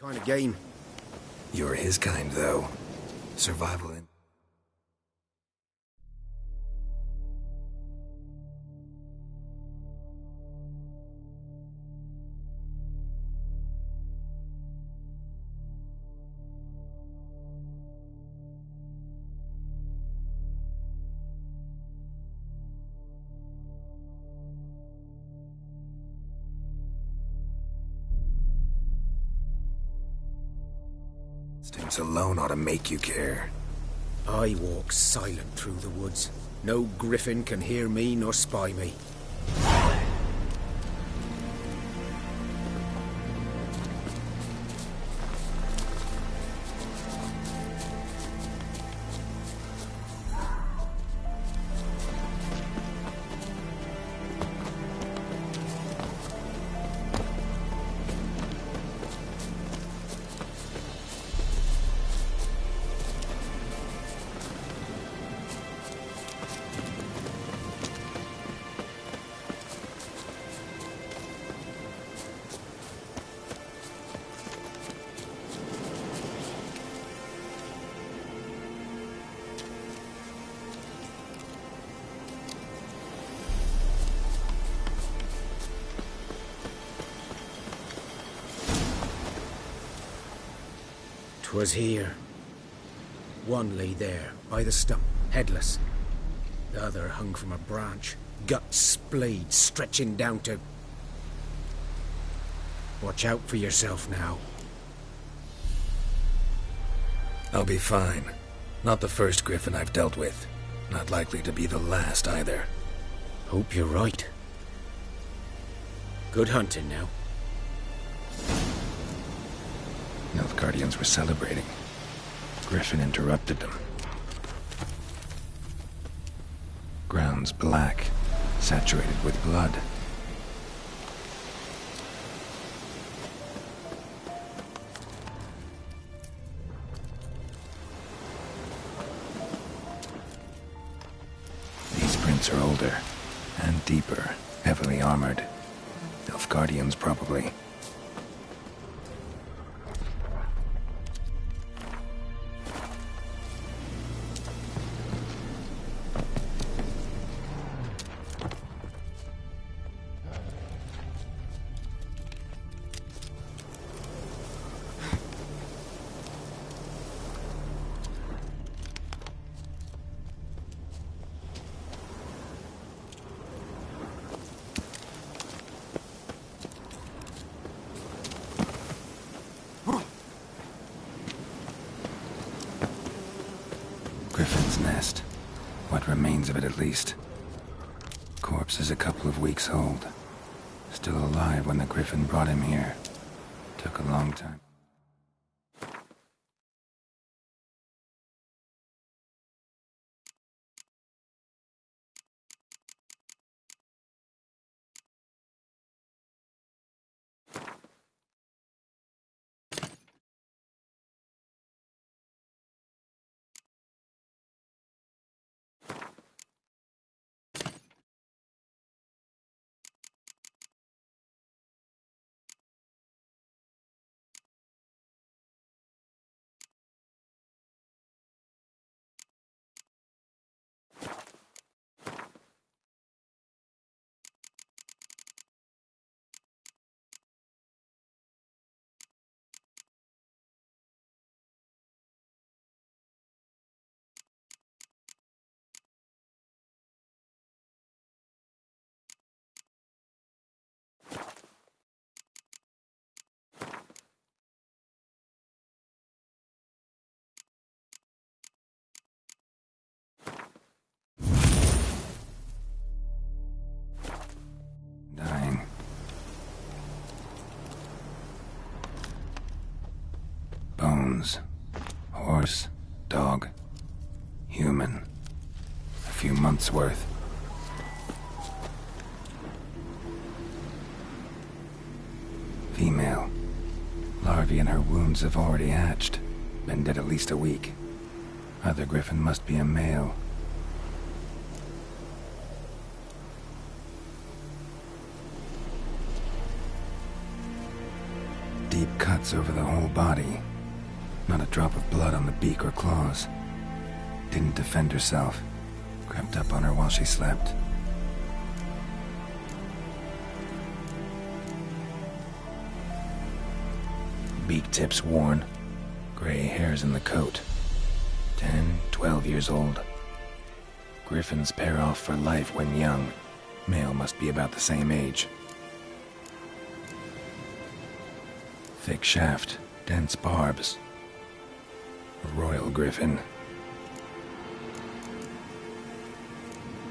Kind of game. You're his kind, though. Survival in... Instincts alone ought to make you care. I walk silent through the woods. No griffin can hear me nor spy me. Was here. One lay there, by the stump, headless. The other hung from a branch, guts splayed, stretching down to... Watch out for yourself now. I'll be fine. Not the first griffin I've dealt with. Not likely to be the last, either. Hope you're right. Good hunting now. Nilfgaardians were celebrating. Griffin interrupted them. Ground's black, saturated with blood. These prints are older, and deeper, heavily armored. Nilfgaardians, probably. Griffin's nest. What remains of it, at least. Corpse is a couple of weeks old. Still alive when the Griffin brought him here. Took a long time. Bones. Horse. Dog. Human. A few months' worth. Female. Larvae in her wounds have already hatched. Been dead at least a week. Other griffin must be a male. Deep cuts over the whole body. Not a drop of blood on the beak or claws. Didn't defend herself. Crept up on her while she slept. Beak tips worn. Gray hairs in the coat. 10, 12 years old. Griffins pair off for life when young. Male must be about the same age. Thick shaft, dense barbs. A royal griffin.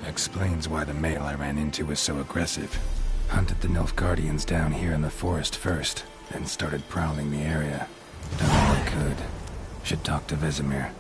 Explains why the male I ran into was so aggressive. Hunted the Nilfgaardians down here in the forest first, then started prowling the area. Done all I could. Should talk to Vesemir.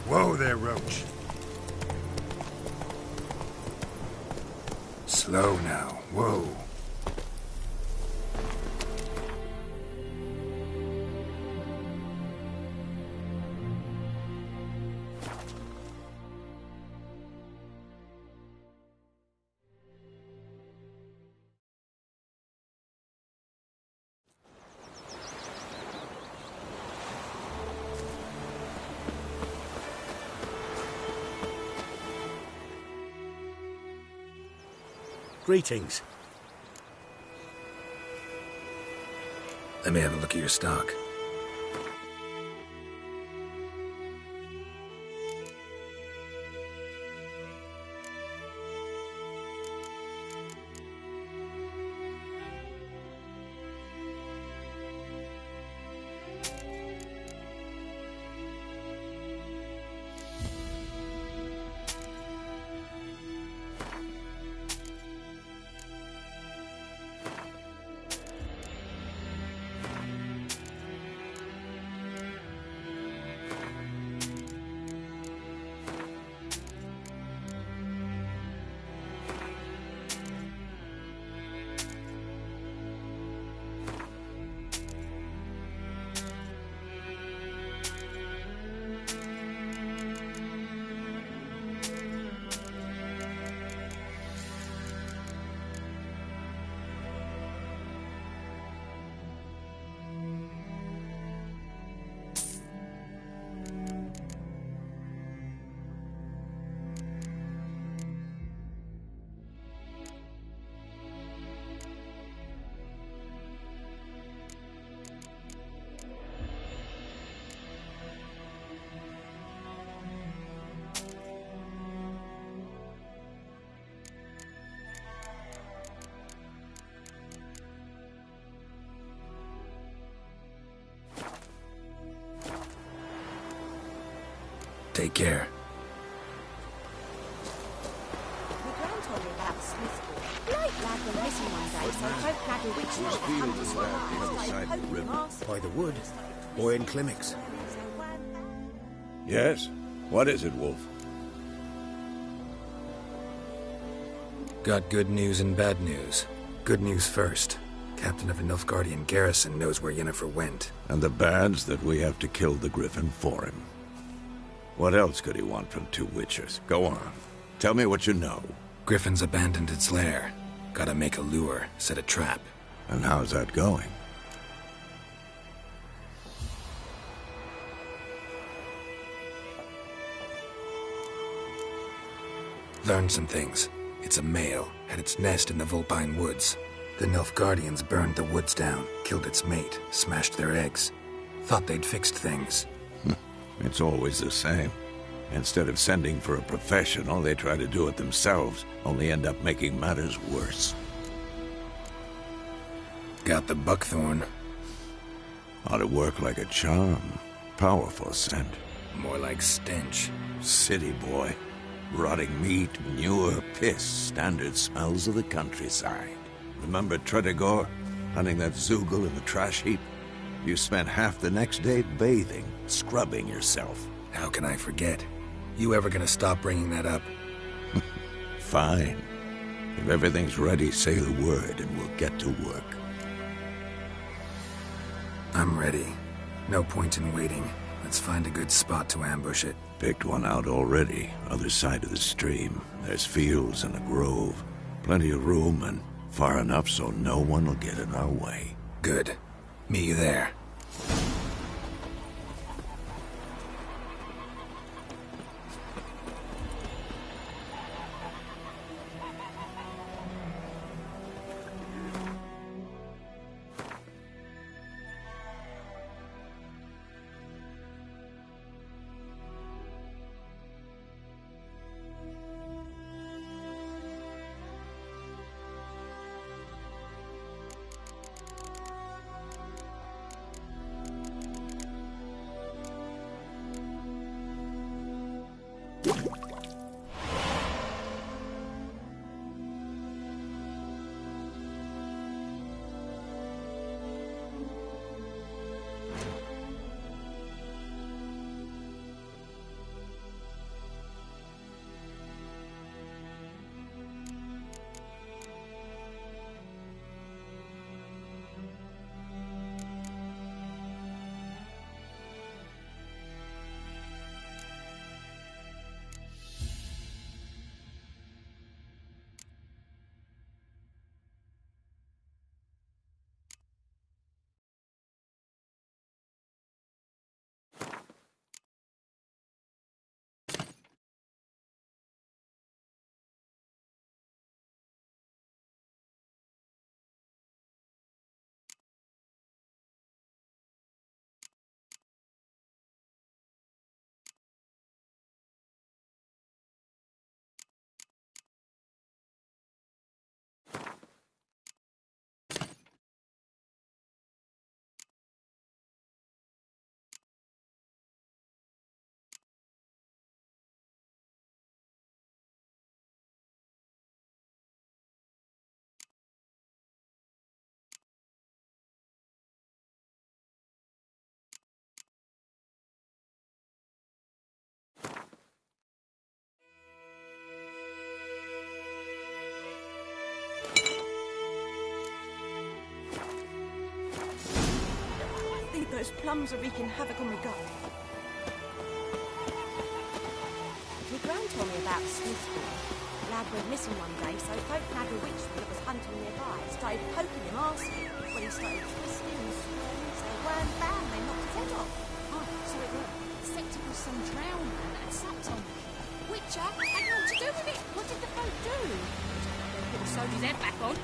Whoa there, Roach. Slow now. Whoa. Greetings. Let me have a look at your stock. Take care. My gran told me about Smithville. Light lad went missing one day, so Hope had a witch night to come to school. By the wood, or in Climmix. Yes? What is it, Wolf? Got good news and bad news. Good news first. Captain of a Nilfgaardian garrison knows where Yennefer went. And the bad's that we have to kill the Griffin for him. What else could he want from two witchers? Go on. Tell me what you know. Griffin's abandoned its lair. Gotta make a lure, set a trap. And how's that going? Learned some things. It's a male, had its nest in the Vulpine Woods. The Nilfgaardians burned the woods down, killed its mate, smashed their eggs. Thought they'd fixed things. It's always the same. Instead of sending for a professional, they try to do it themselves, only end up making matters worse. Got the buckthorn. Ought to work like a charm. Powerful scent. More like stench. City boy. Rotting meat, manure, piss, standard smells of the countryside. Remember Tretogor? Hunting that Zoogle in the trash heap? You spent half the next day bathing, scrubbing yourself. How can I forget? You ever gonna stop bringing that up? Fine. If everything's ready, say the word and we'll get to work. I'm ready. No point in waiting. Let's find a good spot to ambush it. Picked one out already, other side of the stream. There's fields and a grove. Plenty of room and far enough so no one will get in our way. Good. Meet you there. Those plums are wreaking havoc on my gut. My gran told me about Smithsburg. Lad went missing one day, so folk had a witch that was hunting nearby. Started poking him, asking. When he started twisting and swirling, so wham bam, they knocked his head off. Oh, so it was except it was some drowned man that sapped on the kid. Witcher had naught to do with it. What did the folk do? Put the soldier's head back on.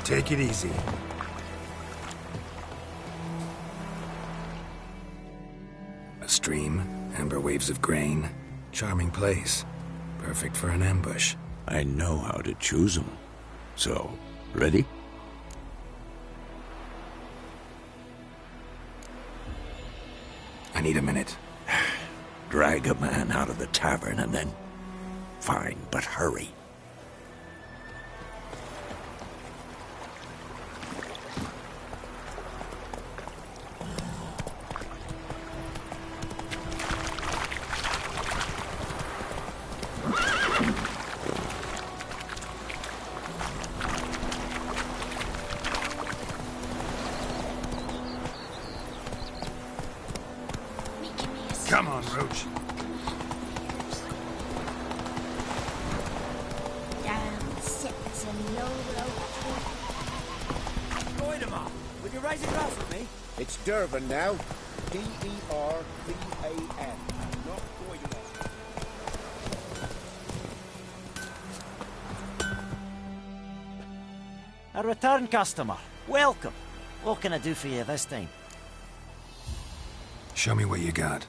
Take it easy. A stream, amber waves of grain. Charming place. Perfect for an ambush. I know how to choose them. So, ready? I need a minute. Drag a man out of the tavern and then... Fine, but hurry. Come on, Roach. Damn Citizen Lolo. Goidemar, will you raise a glass with me? It's Dervan now. D-E-R-V-A-N. Not Goidemar. A return customer. Welcome. What can I do for you this time? Show me what you got.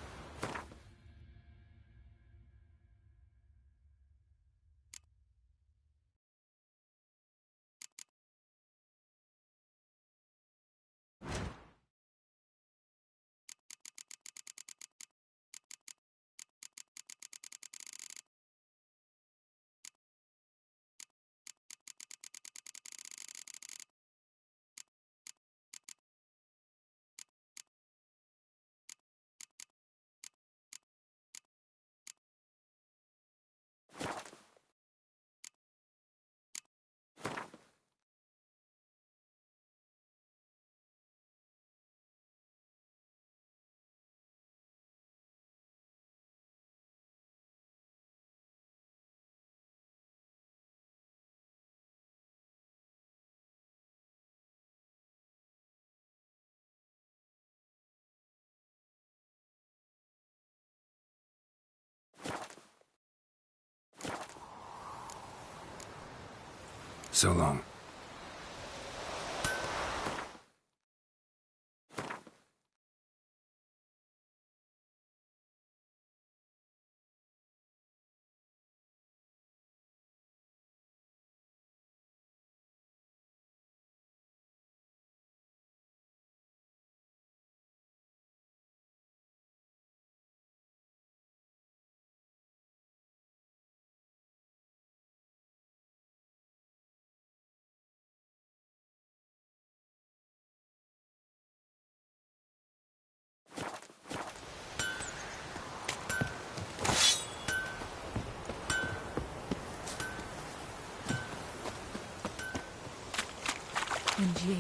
So long. And ye,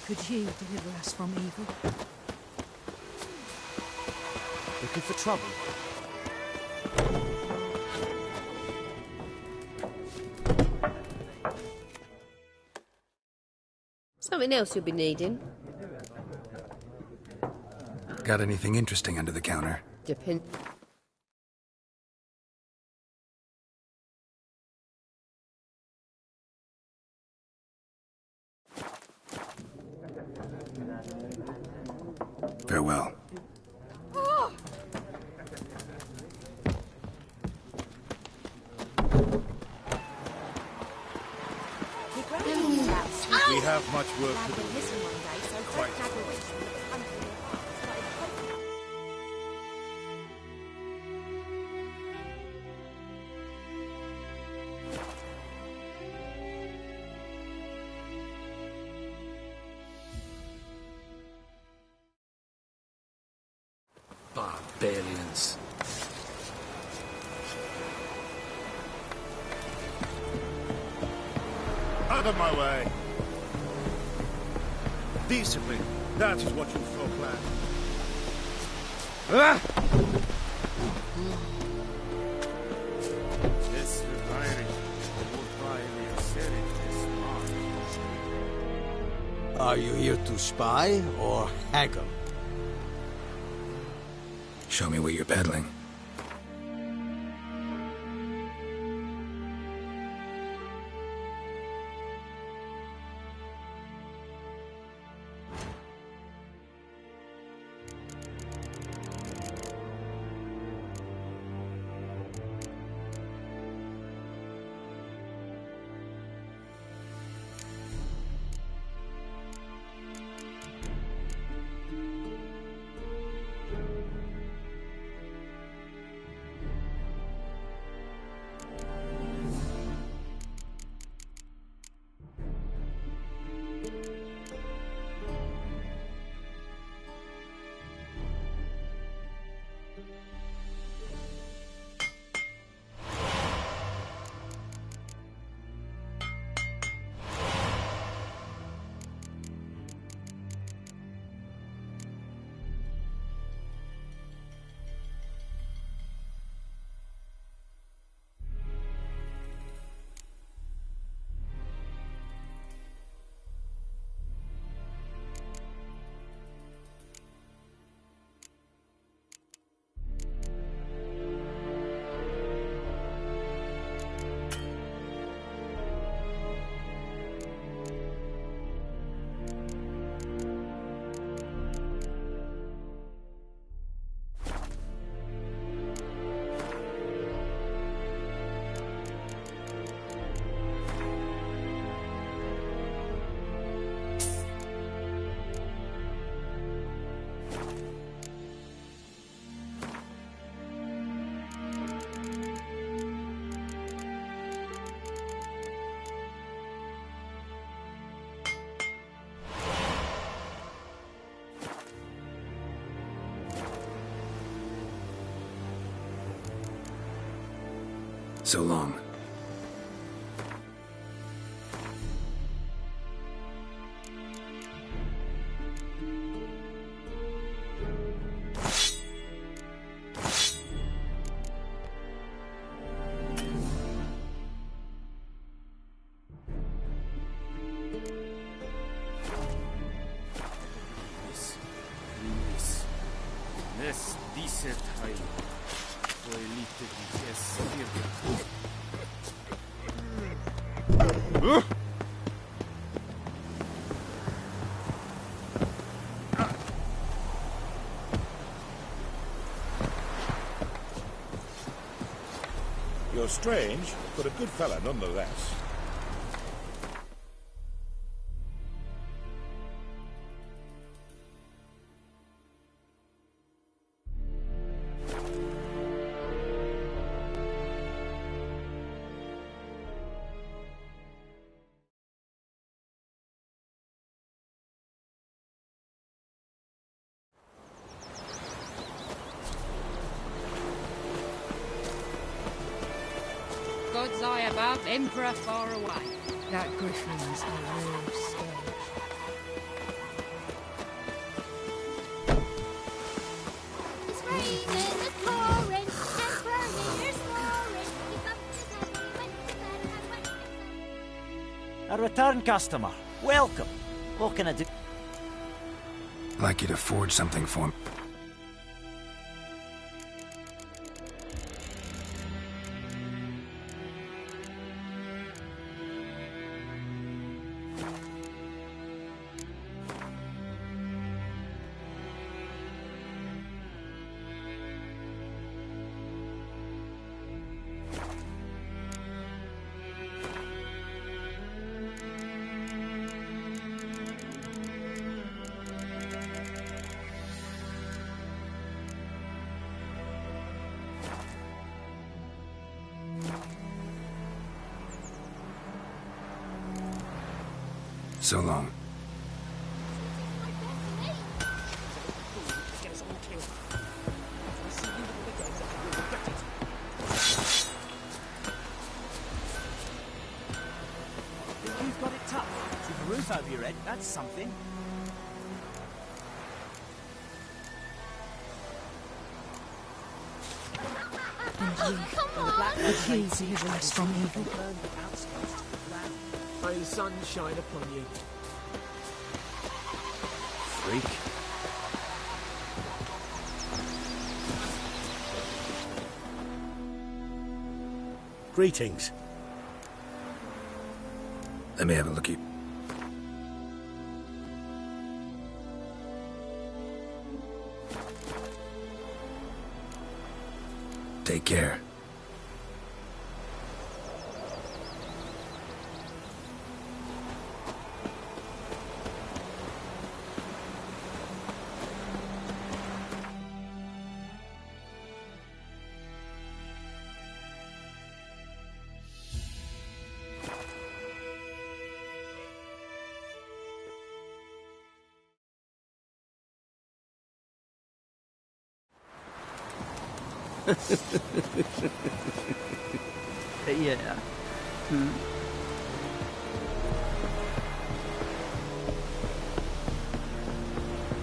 could ye deliver us from evil? Looking for trouble? Something else you'll be needing? Got anything interesting under the counter? Depend. Farewell. Your grandmother's house. We have much work Lad to do. went missing one day, so Quite. Frank nabbed a witch that was hunting nearby. Started poking. Barbarians. Out of my way. Discipline. That is what you folk lack. This refining. Are you here to spy or haggle? Show me what you're peddling. So long. Nes dice Teil. Elite dice You're strange, but a good fella nonetheless. God's eye above, Emperor far away. That griffin's a real stench. It's raining, it's pouring, Emperor here's roaring. Keep up the tempo, went to bed, I went to bed. A return customer. Welcome. What can I do? I'd like you to forge something for me. So long. You've got it tough. With a roof over your head, that's something. He is rest from evil. May the sun shine upon you. Freak. Greetings. Let me have a look at you. Take care. Yeah.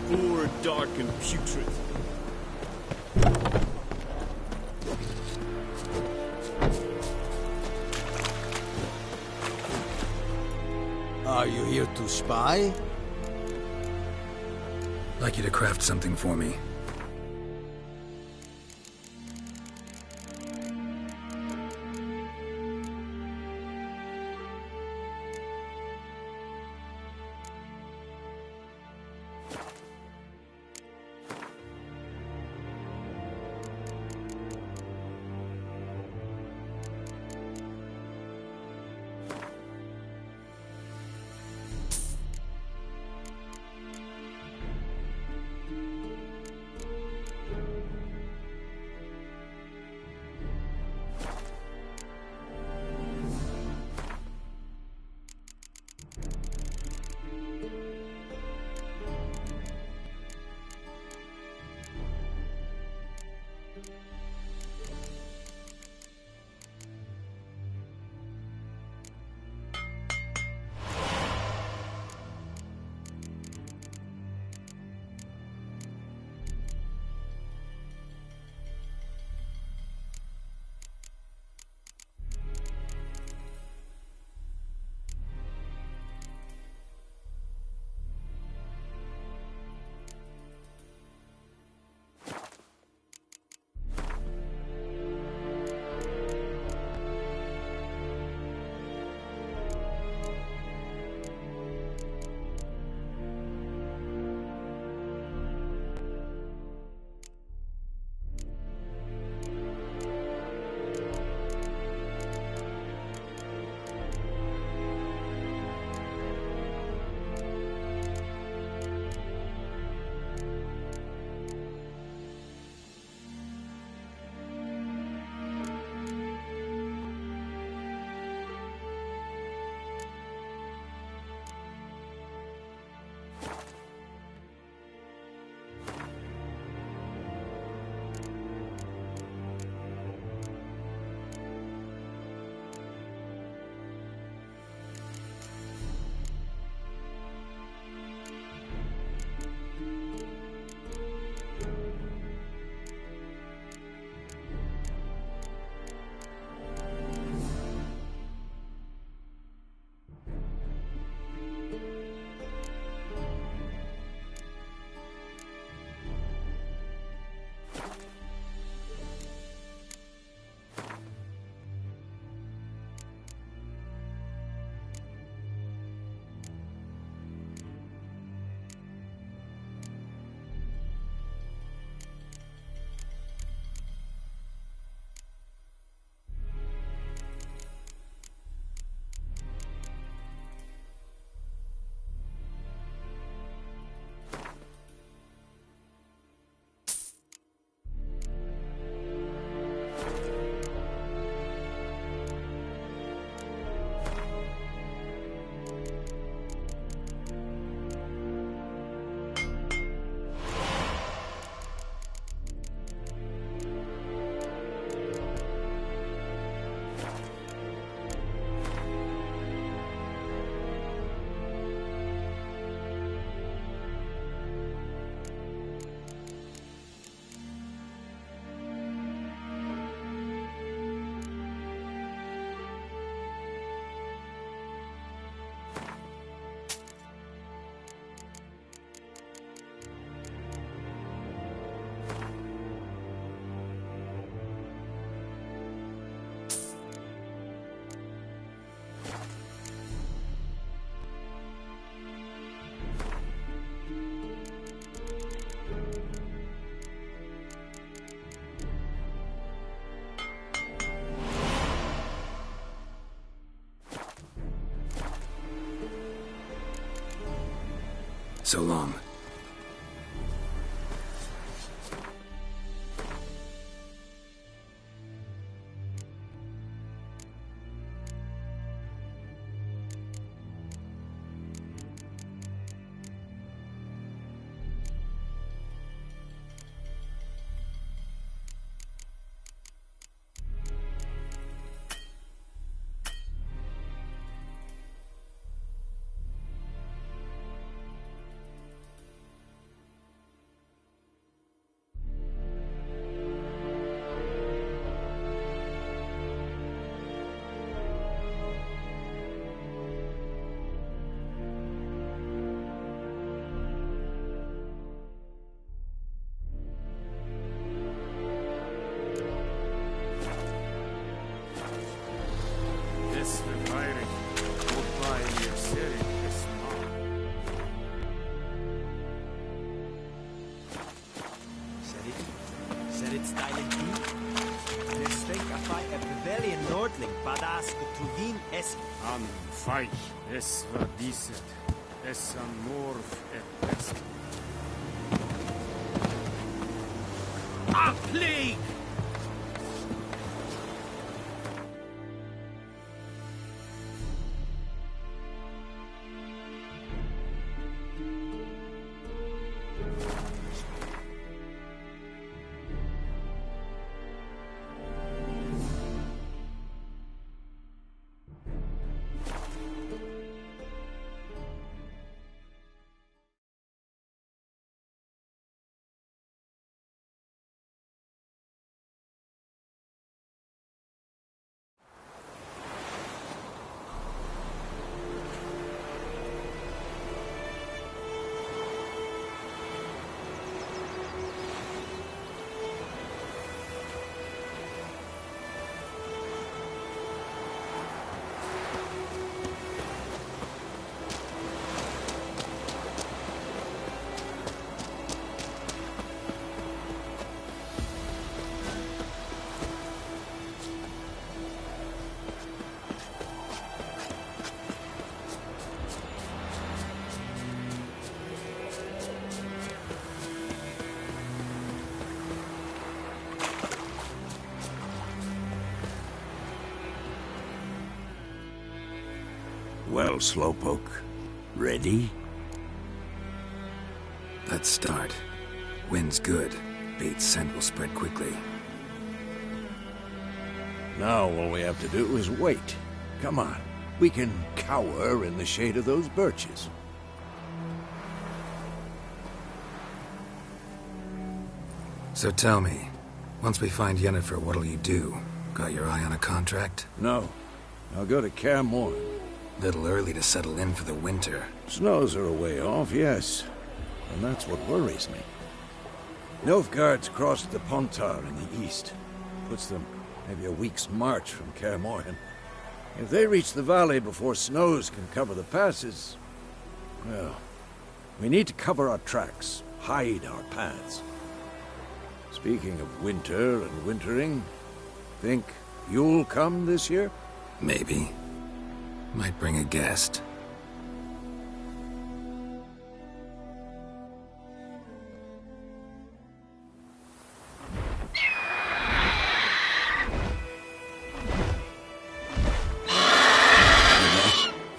poor, dark, and putrid. Are you here to spy? I'd like you to craft something for me. So long. Es war diset. Es an morf et best. A plague! Well, Slowpoke, ready? Let's start. Wind's good. Bait's scent will spread quickly. Now all we have to do is wait. Come on. We can cower in the shade of those birches. So tell me, once we find Yennefer, what'll you do? Got your eye on a contract? No. I'll go to Kaer Morhen. Little early to settle in for the winter. Snows are a way off, yes. And that's what worries me. Nilfgaard's crossed the Pontar in the east. Puts them maybe a week's march from Kaer Morhen. If they reach the valley before snows can cover the passes, well, we need to cover our tracks, hide our paths. Speaking of winter and wintering, think you'll come this year? Maybe. Might bring a guest.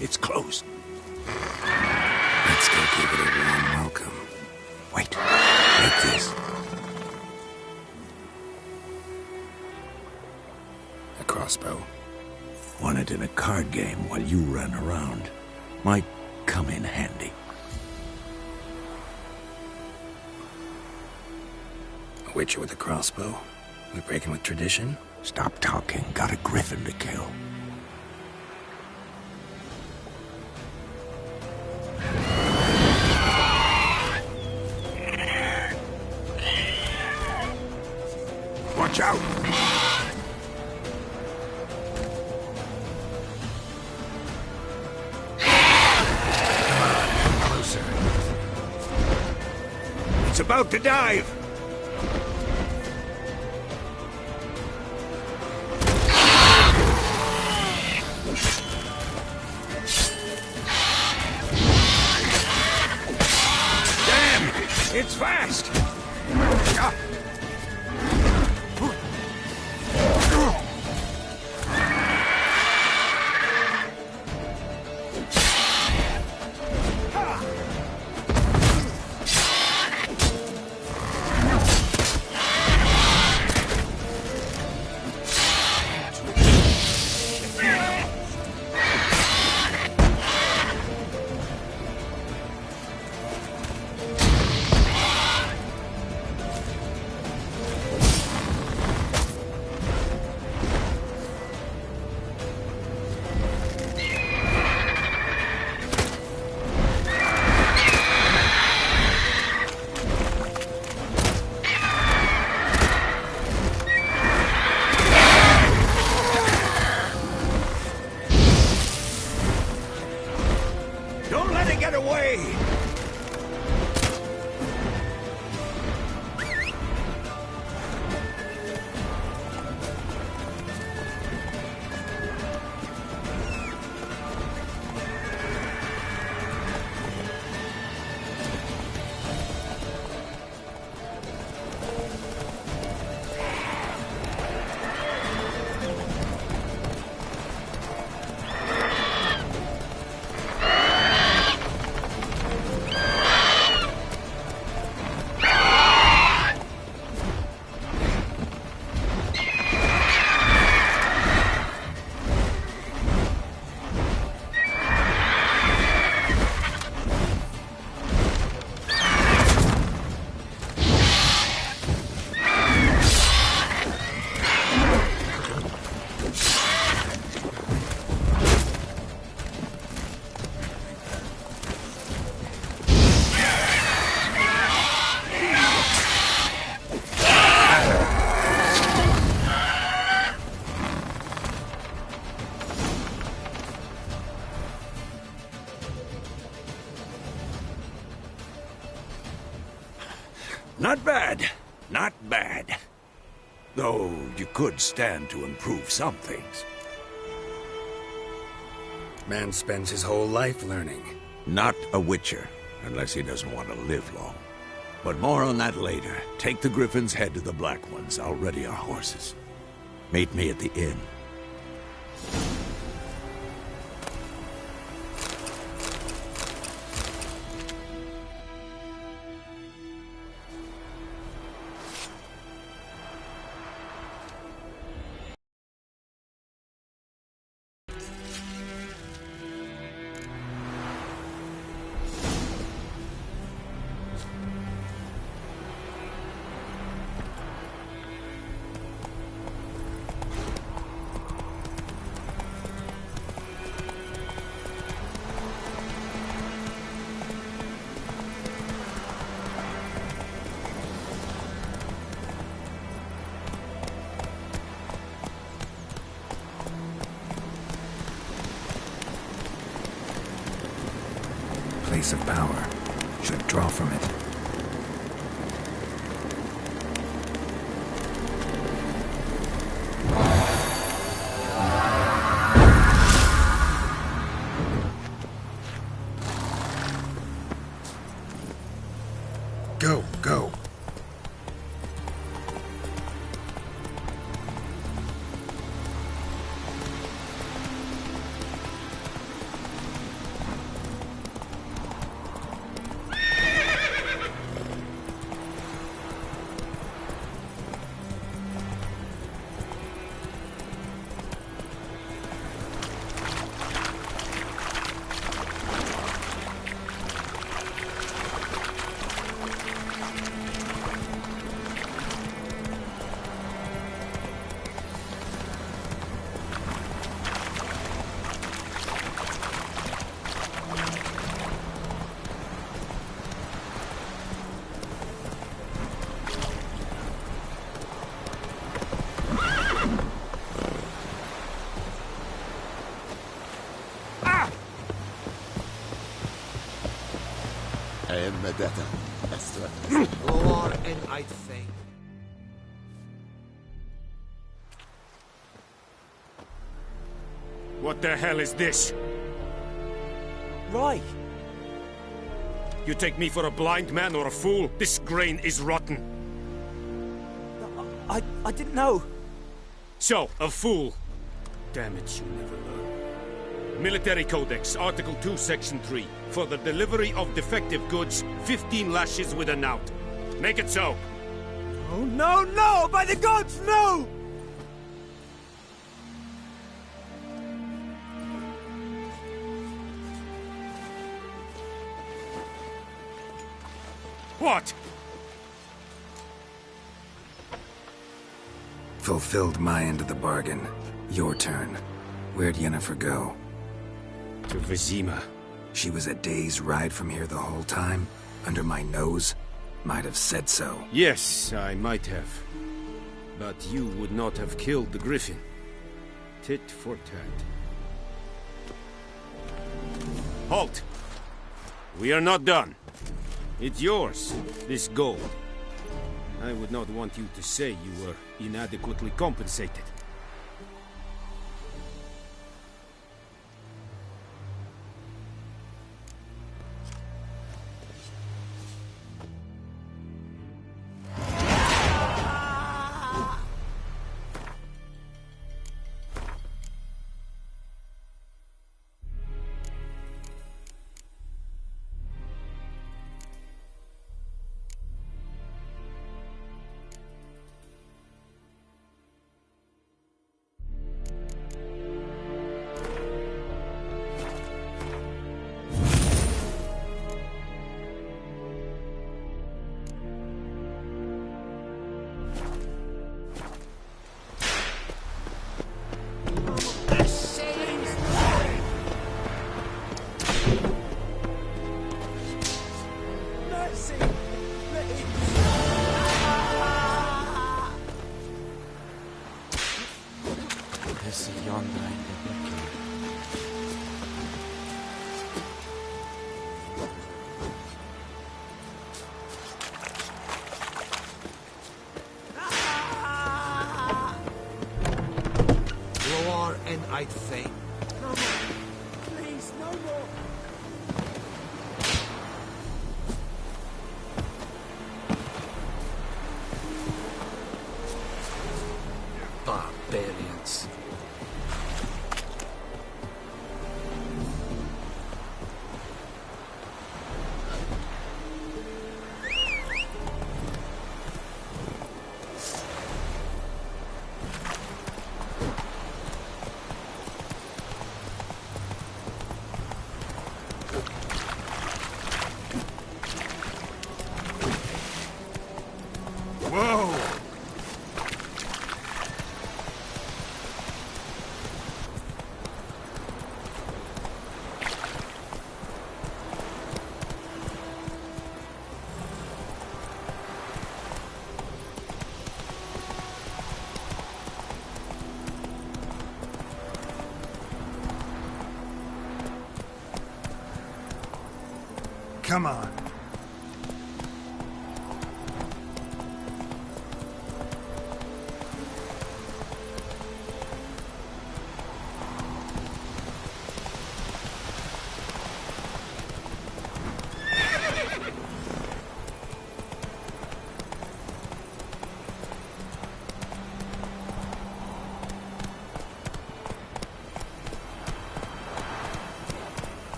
It's closed. Let's go give it a warm welcome. Wait. Take this. A crossbow. Won it in a card game while you ran around. Might come in handy. A witcher with a crossbow? We breaking with tradition? Stop talking. Got a griffin to kill. Watch out! It's about to dive! It's fast! Don't let it get away! Not bad. Not bad. Though you could stand to improve some things. Man spends his whole life learning. Not a Witcher, unless he doesn't want to live long. But more on that later. Take the Griffin's head to the Black Ones. I'll ready our horses. Meet me at the inn. Place of power. Should draw from it. Go, go. What the hell is this? Right. You take me for a blind man or a fool? This grain is rotten. I didn't know. So, a fool. Damn it, you never learn. Military Codex, Article 2, Section 3. For the delivery of defective goods, 15 lashes with a knout. Make it so. Oh, no, no! By the gods, no! What? Fulfilled my end of the bargain. Your turn. Where'd Yennefer go? To Vizima. She was a day's ride from here the whole time? Under my nose? Might have said so. Yes, I might have. But you would not have killed the Griffin. Tit for tat. Halt! We are not done. It's yours, this gold. I would not want you to say you were inadequately compensated. I'd faint. No more. Please, no more. Barbarians. Come on.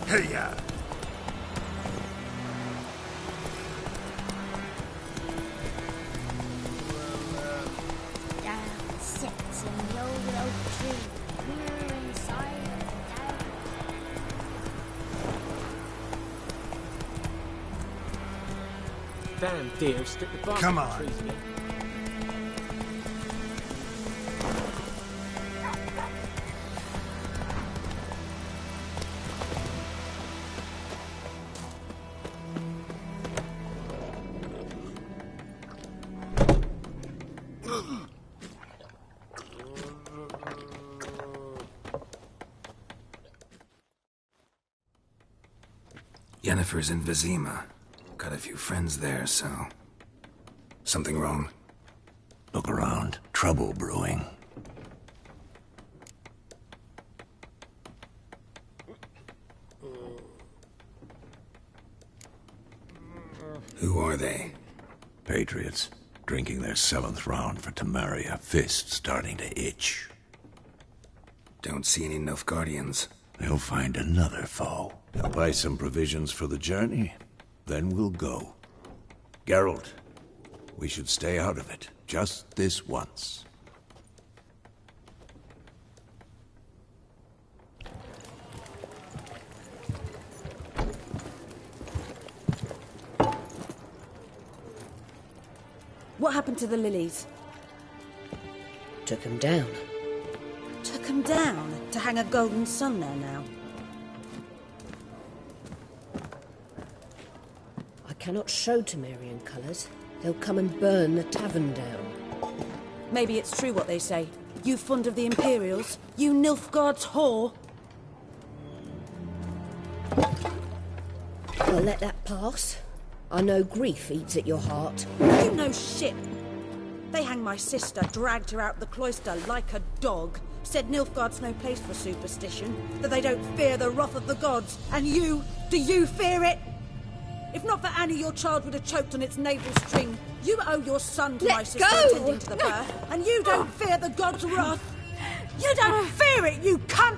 Hey-ya! Down sits in the old oak tree, here inside the Damn deer, stick the bark Come in the on. trees, mate. Yennefer's in Vizima. Got a few friends there, so... Something wrong? Look around. Trouble brewing. Who are they? Patriots. Drinking their 7th round for Temeria. Fist starting to itch. Don't see any Nilfgaardians. They'll find another foe. They'll buy some provisions for the journey. Then we'll go. Geralt, we should stay out of it. Just this once. What happened to the lilies? Took them down. Took them down to hang a golden sun there now. I cannot show Temerian colours. They'll come and burn the tavern down. Maybe it's true what they say. You fond of the Imperials? You Nilfgaard's whore? I'll let that pass. I know grief eats at your heart. You know shit. They hanged my sister, dragged her out the cloister like a dog. Said Nilfgaard's no place for superstition, that they don't fear the wrath of the gods. And you, do you fear it? If not for Annie, your child would have choked on its navel string. You owe your son to my sister attending to the birth, and you don't fear the gods' wrath. You don't fear it, you cunt!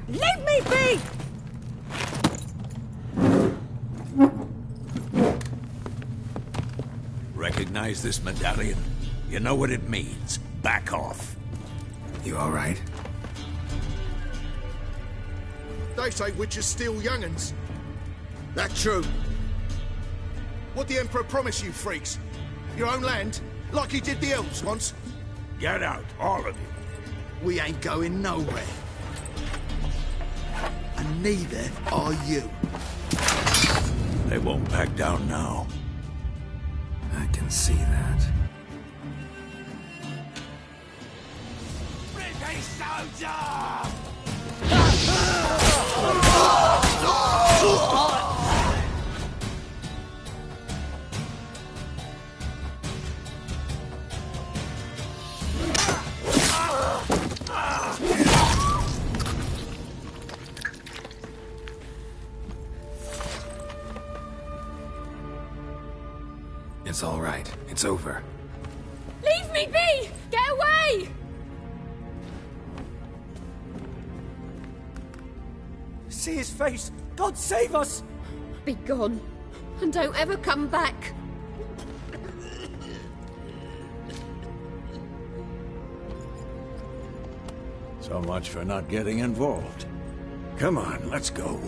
Leave me be! Recognize this medallion? You know what it means. Back off. You all right? They say witches steal young'uns. That true? What the Emperor promised you, freaks? Your own land? Like he did the elves once? Get out, all of you. We ain't going nowhere. And neither are you. They won't back down now. I can see that. British soldier! It's all right. It's over. Leave me be! Get away! See his face! God save us! Be gone, and don't ever come back. So much for not getting involved. Come on, let's go.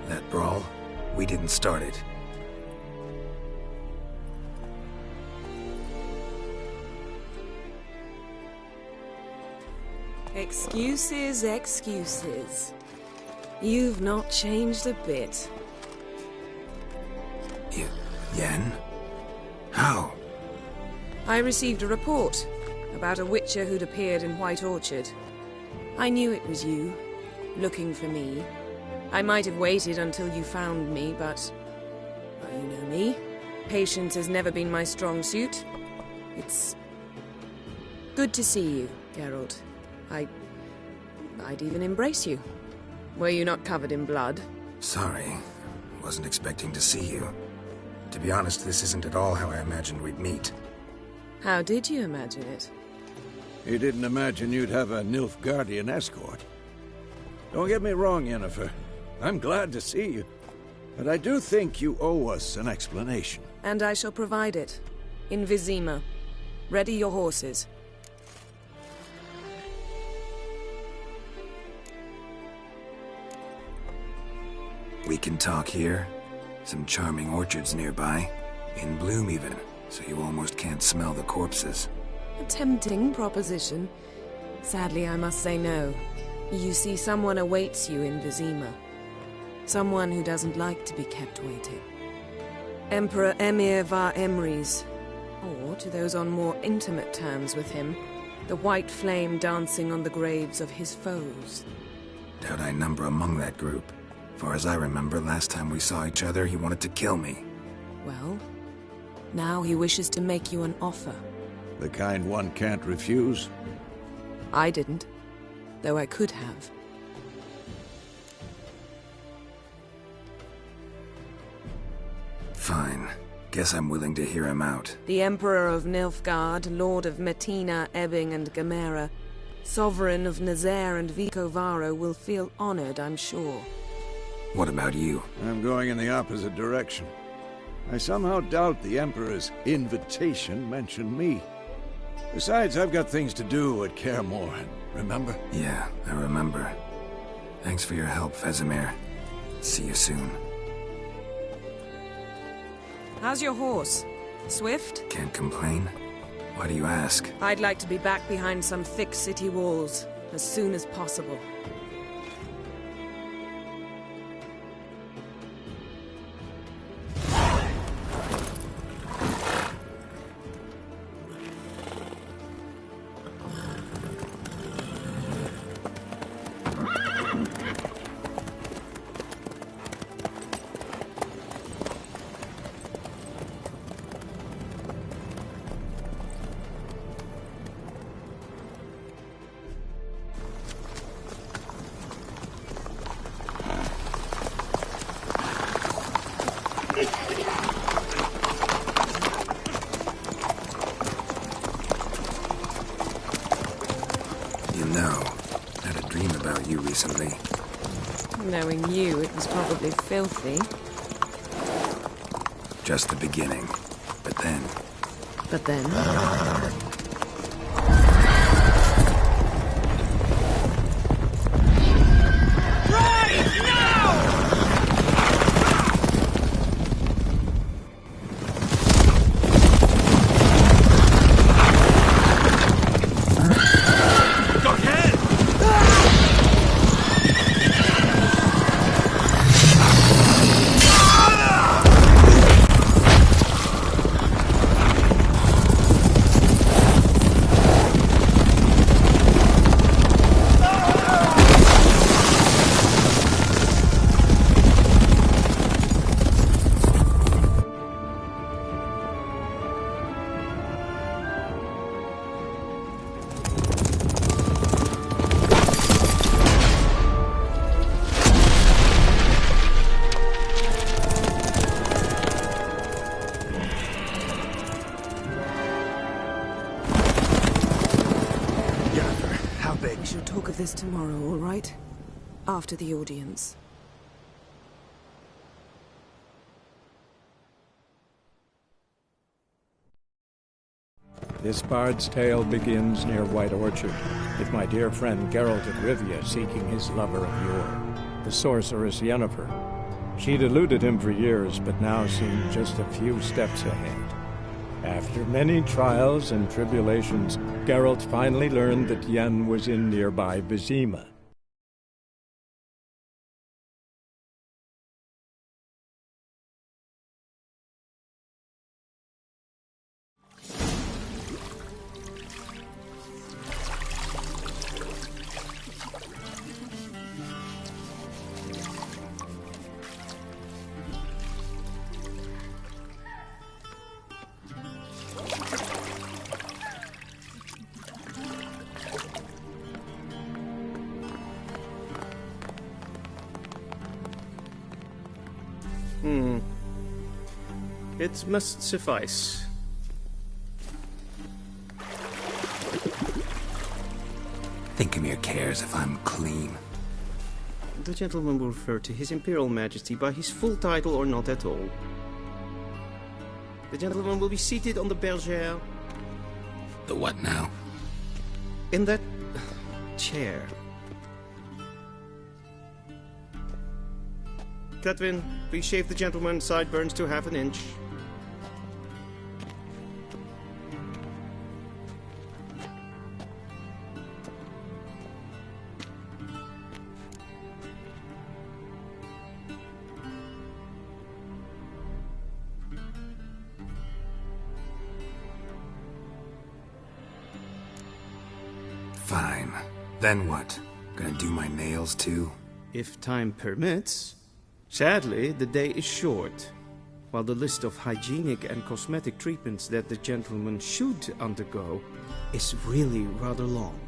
That brawl, we didn't start it. Excuses, excuses. You've not changed a bit. Yen? How? I received a report about a witcher who'd appeared in White Orchard. I knew it was you, looking for me. I might have waited until you found me, but... well, you know me. Patience has never been my strong suit. It's... good to see you, Geralt. I'd even embrace you. Were you not covered in blood? Sorry. Wasn't expecting to see you. To be honest, this isn't at all how I imagined we'd meet. How did you imagine it? You didn't imagine you'd have a Nilfgaardian escort. Don't get me wrong, Yennefer. I'm glad to see you. But I do think you owe us an explanation. And I shall provide it. In Vizima. Ready your horses. We can talk here. Some charming orchards nearby. In bloom even, so you almost can't smell the corpses. A tempting proposition. Sadly, I must say no. You see, someone awaits you in Vizima. Someone who doesn't like to be kept waiting. Emperor Emir var Emrys, or to those on more intimate terms with him, the white flame dancing on the graves of his foes. Doubt I number among that group. Far as I remember, last time we saw each other, he wanted to kill me. Well, now he wishes to make you an offer. The kind one can't refuse? I didn't, though I could have. Fine. Guess I'm willing to hear him out. The Emperor of Nilfgaard, Lord of Metina, Ebbing and Gamera, Sovereign of Nazaire and Vicovaro will feel honored, I'm sure. What about you? I'm going in the opposite direction. I somehow doubt the Emperor's invitation mentioned me. Besides, I've got things to do at Kaer Morhen, remember? Yeah, I remember. Thanks for your help, Vesemir. See you soon. How's your horse? Swift? Can't complain. Why do you ask? I'd like to be back behind some thick city walls, as soon as possible. Recently. Knowing you, it was probably filthy. Just the beginning. But then... But then... This tomorrow, all right? After the audience. This bard's tale begins near White Orchard, with my dear friend Geralt of Rivia seeking his lover of yore, the sorceress Yennefer. She'd eluded him for years, but now seemed just a few steps ahead. After many trials and tribulations, Geralt finally learned that Yen was in nearby Vizima. It must suffice. Thingmere cares if I'm clean. The gentleman will refer to His Imperial Majesty by his full title or not at all. The gentleman will be seated on the bergère. The what now? In that chair. Cletwin, please shave the gentleman's sideburns to half an inch. Then what? Gonna do my nails too? If time permits. Sadly, the day is short, while the list of hygienic and cosmetic treatments that the gentleman should undergo is really rather long.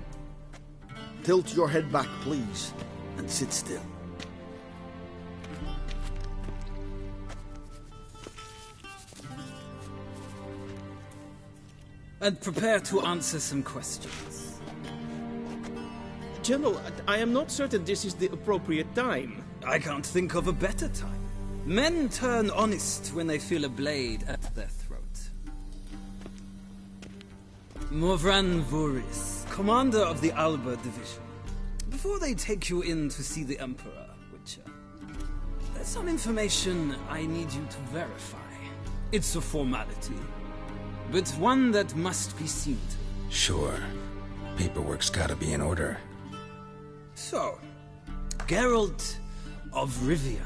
Tilt your head back, please, and sit still. And prepare to answer some questions. General, I am not certain this is the appropriate time. I can't think of a better time. Men turn honest when they feel a blade at their throat. Morvran Voorhis, commander of the Alba Division. Before they take you in to see the Emperor, Witcher, there's some information I need you to verify. It's a formality, but one that must be seen to. Sure. Paperwork's gotta be in order. So, Geralt of Rivia.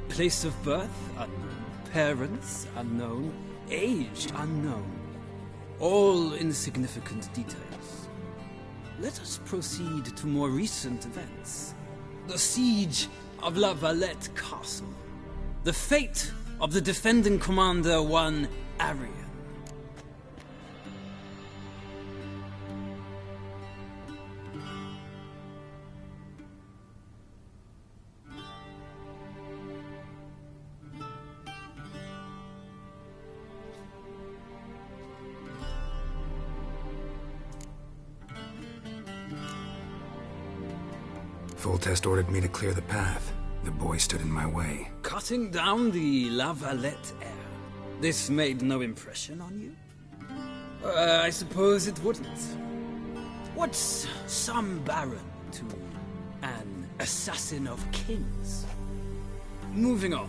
Place of birth unknown. Parents unknown. Age unknown. All insignificant details. Let us proceed to more recent events. The siege of La Valette Castle. The fate of the defending commander, one Arian. Foltest ordered me to clear the path. The boy stood in my way. Cutting down the La Valette heir. This made no impression on you? I suppose it wouldn't. What's some baron to an assassin of kings? Moving on.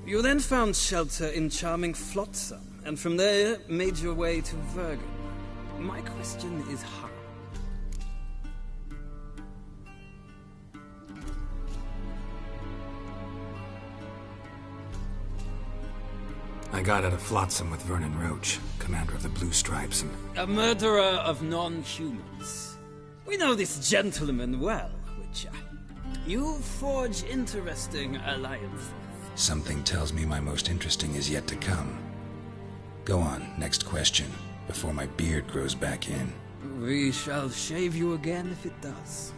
You then found shelter in charming Flotsam, and from there made your way to Vergen. My question is how? I got out of Flotsam with Vernon Roach, commander of the Blue Stripes, and... A murderer of non-humans. We know this gentleman well, Witcher. You forge interesting alliances. Something tells me my most interesting is yet to come. Go on, next question, before my beard grows back in. We shall shave you again if it does.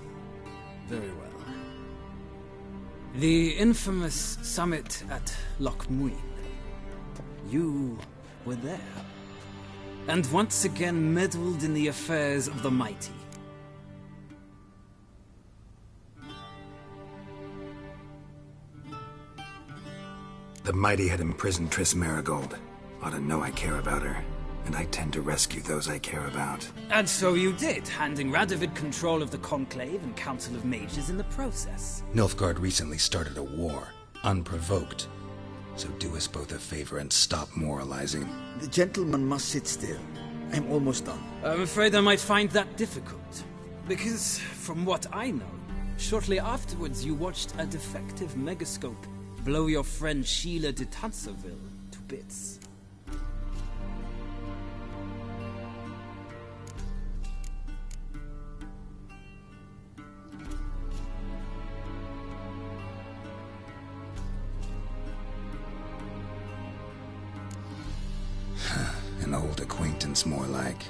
Very well. The infamous summit at Loch Muin. You were there, and once again meddled in the affairs of the mighty. The mighty had imprisoned Triss Merigold. Ought to know I care about her, and I tend to rescue those I care about. And so you did, handing Radovid control of the Conclave and Council of Mages in the process. Nilfgaard recently started a war, unprovoked. So do us both a favor and stop moralizing. The gentleman must sit still. I'm almost done. I'm afraid I might find that difficult. Because, from what I know, shortly afterwards you watched a defective megascope blow your friend Sheila de Tanserville to bits. An old acquaintance, more like.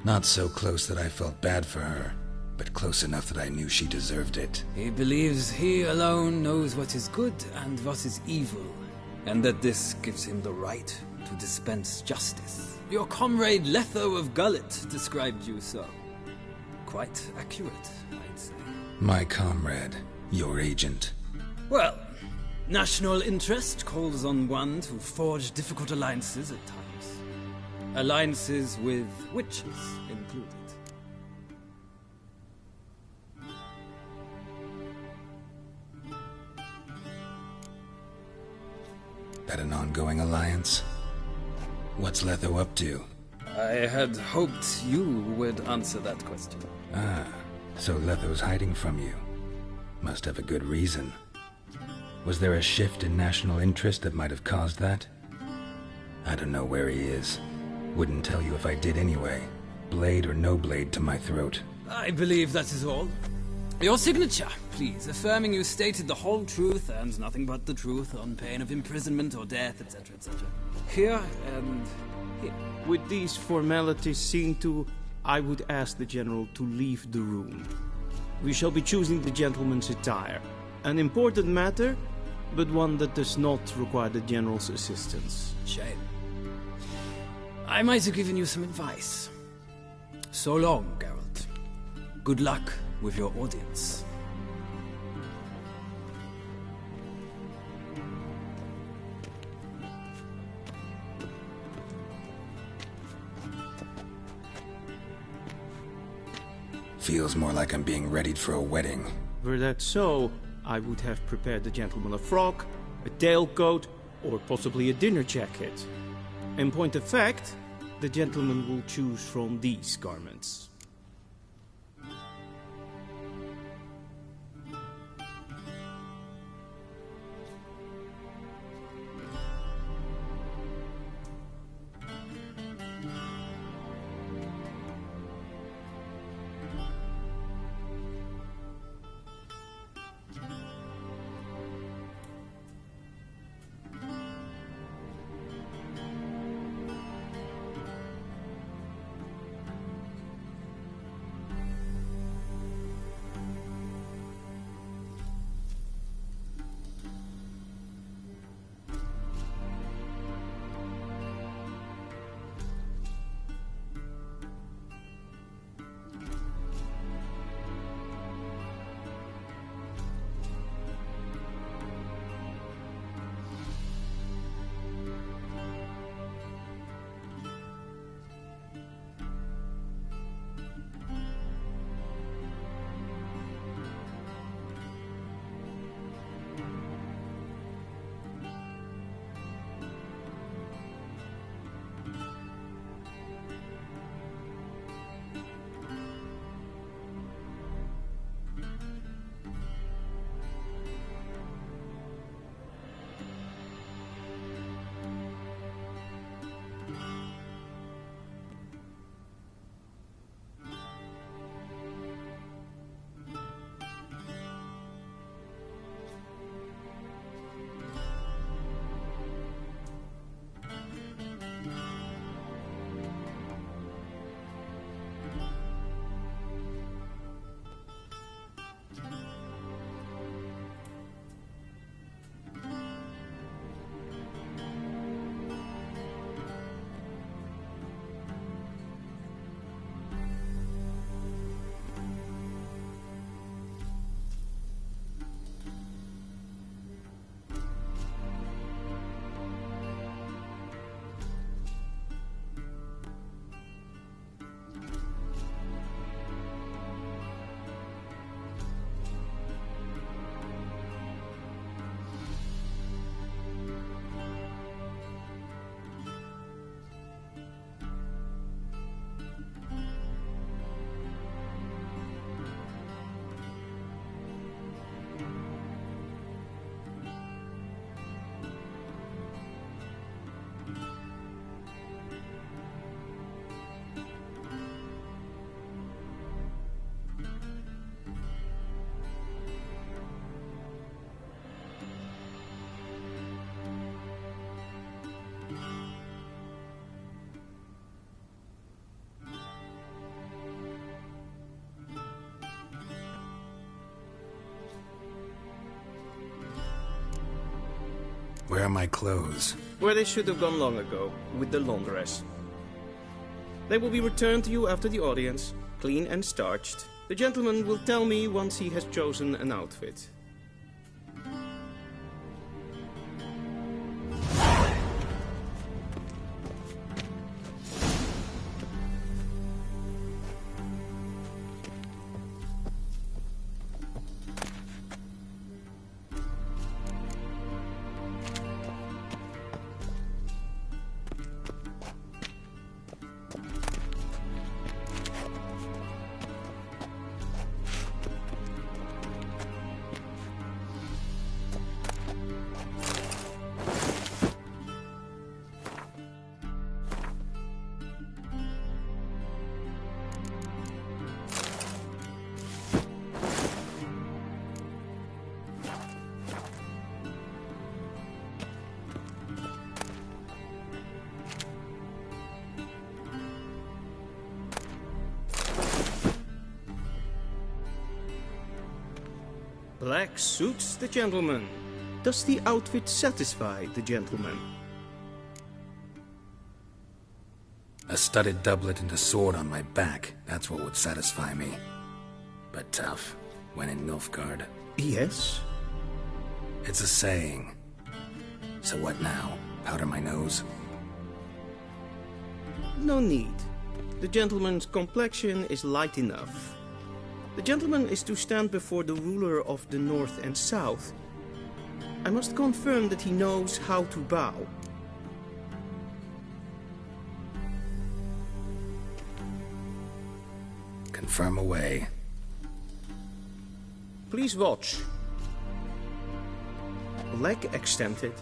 Not so close that I felt bad for her, but close enough that I knew she deserved it. He believes he alone knows what is good and what is evil, and that this gives him the right to dispense justice. Your comrade Letho of Gullet described you so. Quite accurate, I'd say. My comrade, your agent. Well, national interest calls on one to forge difficult alliances at times. Alliances with witches included. That an ongoing alliance? What's Letho up to? I had hoped you would answer that question. Ah, so Letho's hiding from you. Must have a good reason. Was there a shift in national interest that might have caused that? I don't know where he is. Wouldn't tell you if I did anyway. Blade or no blade to my throat. I believe that is all. Your signature, please, affirming you stated the whole truth and nothing but the truth on pain of imprisonment or death, etc., etc. Here and here. With these formalities seen to, I would ask the General to leave the room. We shall be choosing the gentleman's attire. An important matter, but one that does not require the General's assistance. Shame. I might have given you some advice. So long, Geralt. Good luck with your audience. Feels more like I'm being readied for a wedding. Were that so, I would have prepared the gentleman a frock, a tailcoat, or possibly a dinner jacket. In point of fact, the gentleman will choose from these garments. Where are my clothes? Where they should have gone long ago, with the laundress. They will be returned to you after the audience, clean and starched. The gentleman will tell me once he has chosen an outfit. Black suits the gentleman. Does the outfit satisfy the gentleman? A studded doublet and a sword on my back, that's what would satisfy me. But tough, when in Nilfgaard. Yes? It's a saying. So what now? Powder my nose? No need. The gentleman's complexion is light enough. The gentleman is to stand before the ruler of the North and South. I must confirm that he knows how to bow. Confirm away. Please watch. Leg extended,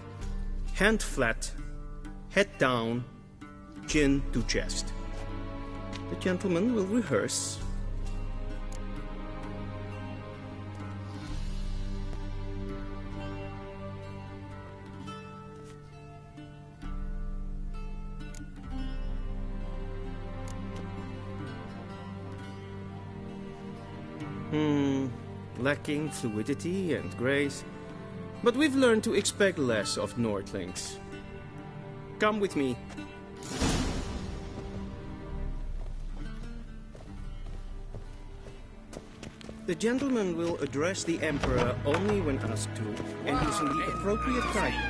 hand flat, head down, chin to chest. The gentleman will rehearse. Lacking fluidity and grace. But we've learned to expect less of Nordlings. Come with me. The gentleman will address the Emperor only when asked to, and using the appropriate title.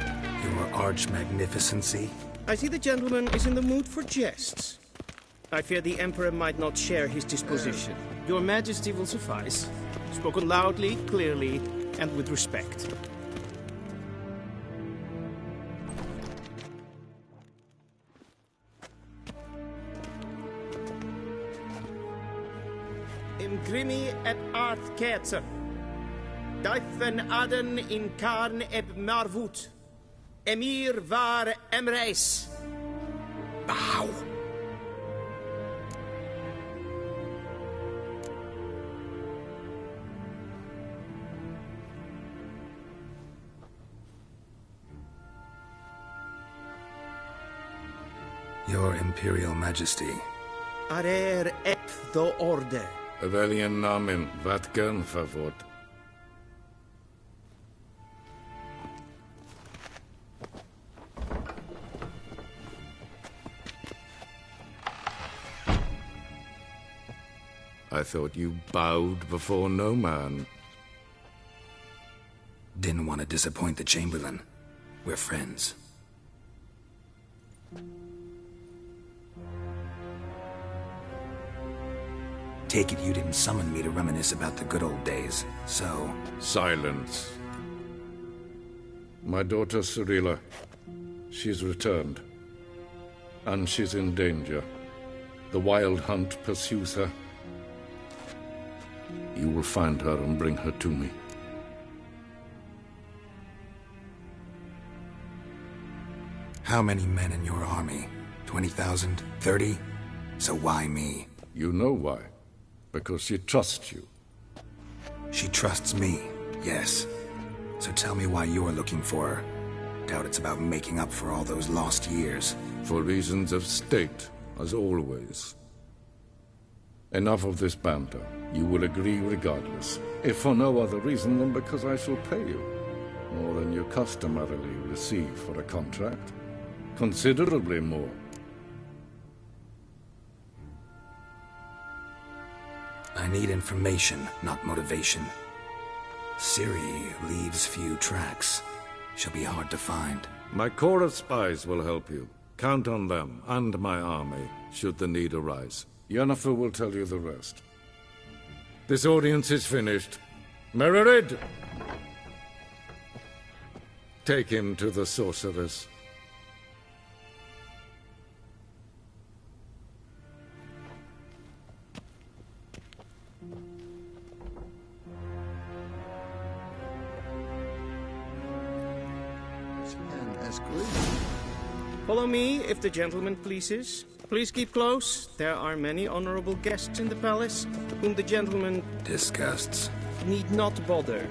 Your Arch-Magnificency? I see the gentleman is in the mood for jests. I fear the Emperor might not share his disposition. Your Majesty will suffice. Spoken loudly, clearly, and with respect. Imgrimi et art ketzer. Duifen aden in karn eb marvut. Emir var emreis. Bow. Your Imperial Majesty. Arer ep do orde. Veljen namen, vatkan favor. I thought you bowed before no man. Didn't want to disappoint the Chamberlain. We're friends. Take it you didn't summon me to reminisce about the good old days, so... Silence. My daughter Cirilla, she's returned. And she's in danger. The Wild Hunt pursues her. You will find her and bring her to me. How many men in your army? 20,000? 30? So why me? You know why. Because she trusts you. She trusts me, yes. So tell me why you're looking for her. Doubt it's about making up for all those lost years. For reasons of state, as always. Enough of this banter. You will agree regardless. If for no other reason than because I shall pay you. More than you customarily receive for a contract. Considerably more. I need information, not motivation. Ciri leaves few tracks. She'll be hard to find. My corps of spies will help you. Count on them, and my army, should the need arise. Yennefer will tell you the rest. This audience is finished. Mererid! Take him to the sorceress. Follow me, if the gentleman pleases. Please keep close. There are many honorable guests in the palace, whom the gentleman... disgusts. ...need not bother.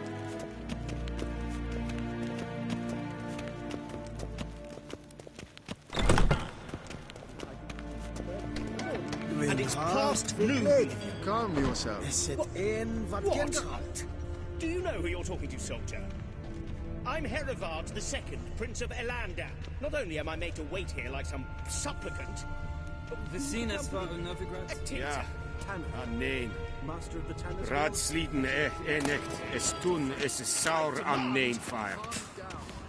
And it's past noon. Calm yourself. Is het een wat je gaat? Do you know who you're talking to, soldier? I'm Herivard II, Prince of Elander. Not only am I made to wait here like some supplicant... Vicinas var Novigrad? Ja, nee. Master of the Tanners. Raadsleden echt, es tun, es is saur aan neenfire.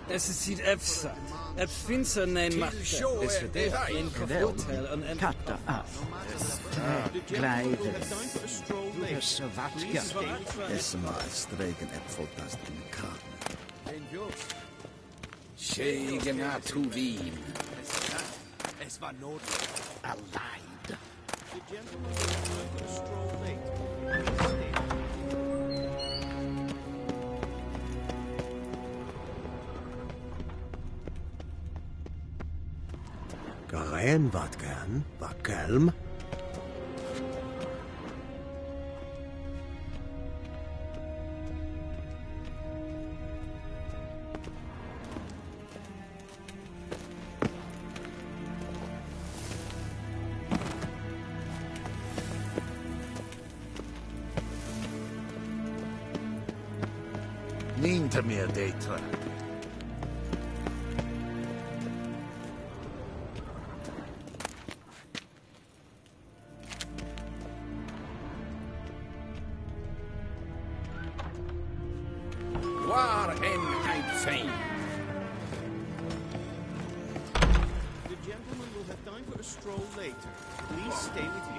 Es ziet efsat. Het vindt zijn neem macht. Is verdedigd in hotel en Katta af. Glijden. Dus wat gaat. Es maar streken en voltast in de kaart. Schegena to wien. Es war not Allein. The gentleman will have to stroll late. Garen wat gern, wat kelm. Niente meer detra. Waar en uitzijn. The gentleman will have time for a stroll later. Please stay with me.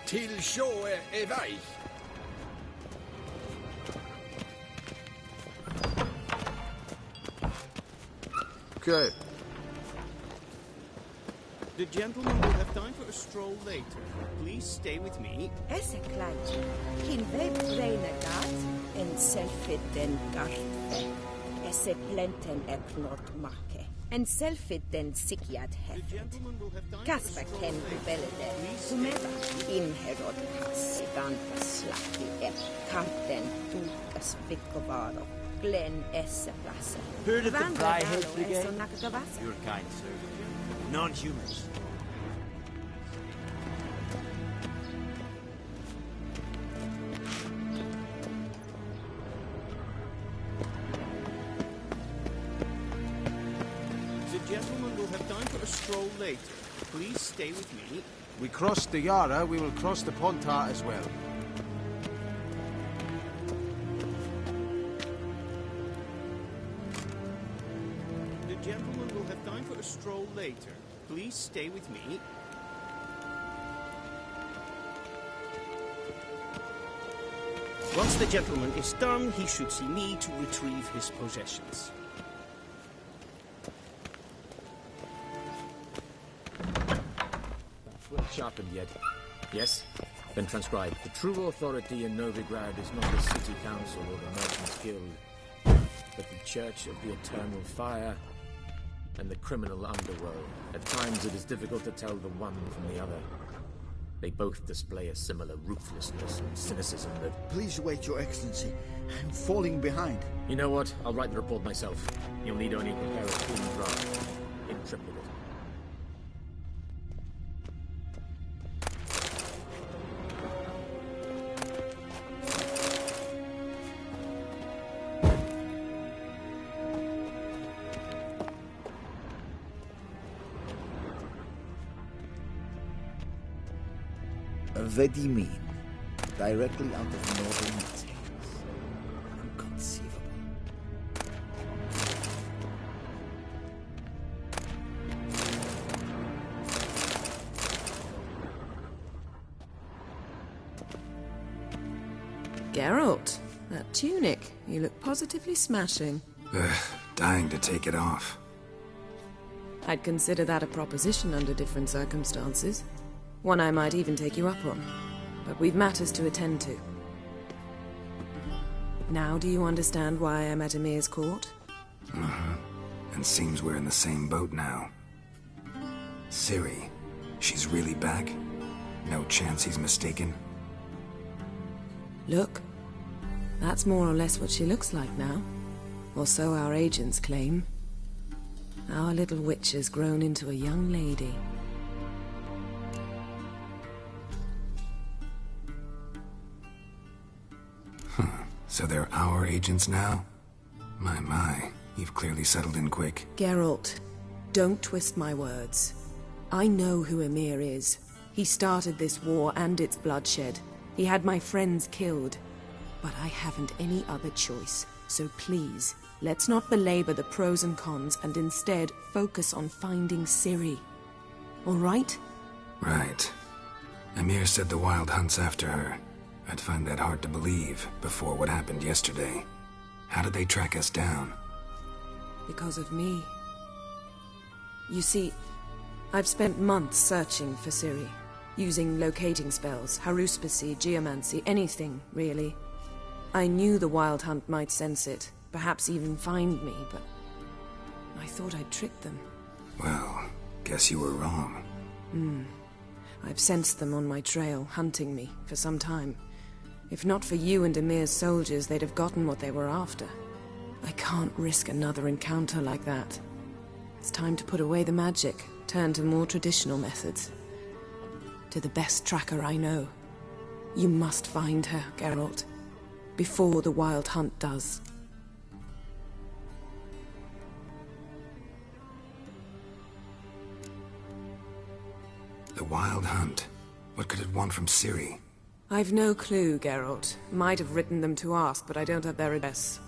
Till sjå är väg. Okay. The gentleman will have time for a stroll later. Please stay with me. Esse kleintje, kin web renegaat en selfie den garfe. Esse plenten knot make. En selfie den sikjad hefet. Kasper ken ubelede. Sumeva inherod kassi danta slakti karten tukas vikkovaro. Glenn esse plasse. Heard of the Briarhead Brigade? Nakagavasa. You're kind, sir. Non-humans. The gentleman will have time for a stroll later. Please stay with me. We crossed the Yara, we will cross the Pontar as well. The gentleman will have time for a stroll later. Please stay with me. Once the gentleman is done, he should see me to retrieve his possessions. Well sharpened yet. Yes, been transcribed. The true authority in Novigrad is not the city council or the merchants guild, but the Church of the Eternal Fire and the criminal underworld. At times it is difficult to tell the one from the other. They both display a similar ruthlessness and cynicism that... Please wait, Your Excellency. I'm falling behind. You know what? I'll write the report myself. You'll need only prepare a clean draft in triplicate. Vedimin, directly out of northern tales. Inconceivable. Geralt, that tunic. You look positively smashing. Dying to take it off. I'd consider that a proposition under different circumstances. One I might even take you up on. But we've matters to attend to. Now do you understand why I'm at Emir's court? Uh-huh. And seems we're in the same boat now. Ciri, she's really back? No chance he's mistaken? Look, that's more or less what she looks like now. Or so our agents claim. Our little witch has grown into a young lady. So they're our agents now? My, you've clearly settled in quick. Geralt, don't twist my words. I know who Emir is. He started this war and its bloodshed. He had my friends killed. But I haven't any other choice. So please, let's not belabor the pros and cons and instead focus on finding Ciri. All right? Right. Emir said the Wild Hunt's after her. I'd find that hard to believe before what happened yesterday. How did they track us down? Because of me. You see, I've spent months searching for Ciri, using locating spells, haruspicy, geomancy, anything, really. I knew the Wild Hunt might sense it, perhaps even find me, but I thought I'd tricked them. Well, guess you were wrong. I've sensed them on my trail, hunting me, for some time. If not for you and Emir's soldiers, they'd have gotten what they were after. I can't risk another encounter like that. It's time to put away the magic, turn to more traditional methods. To the best tracker I know. You must find her, Geralt. Before the Wild Hunt does. The Wild Hunt? What could it want from Ciri? I've no clue, Geralt. Might have written them to ask, but I don't have their address.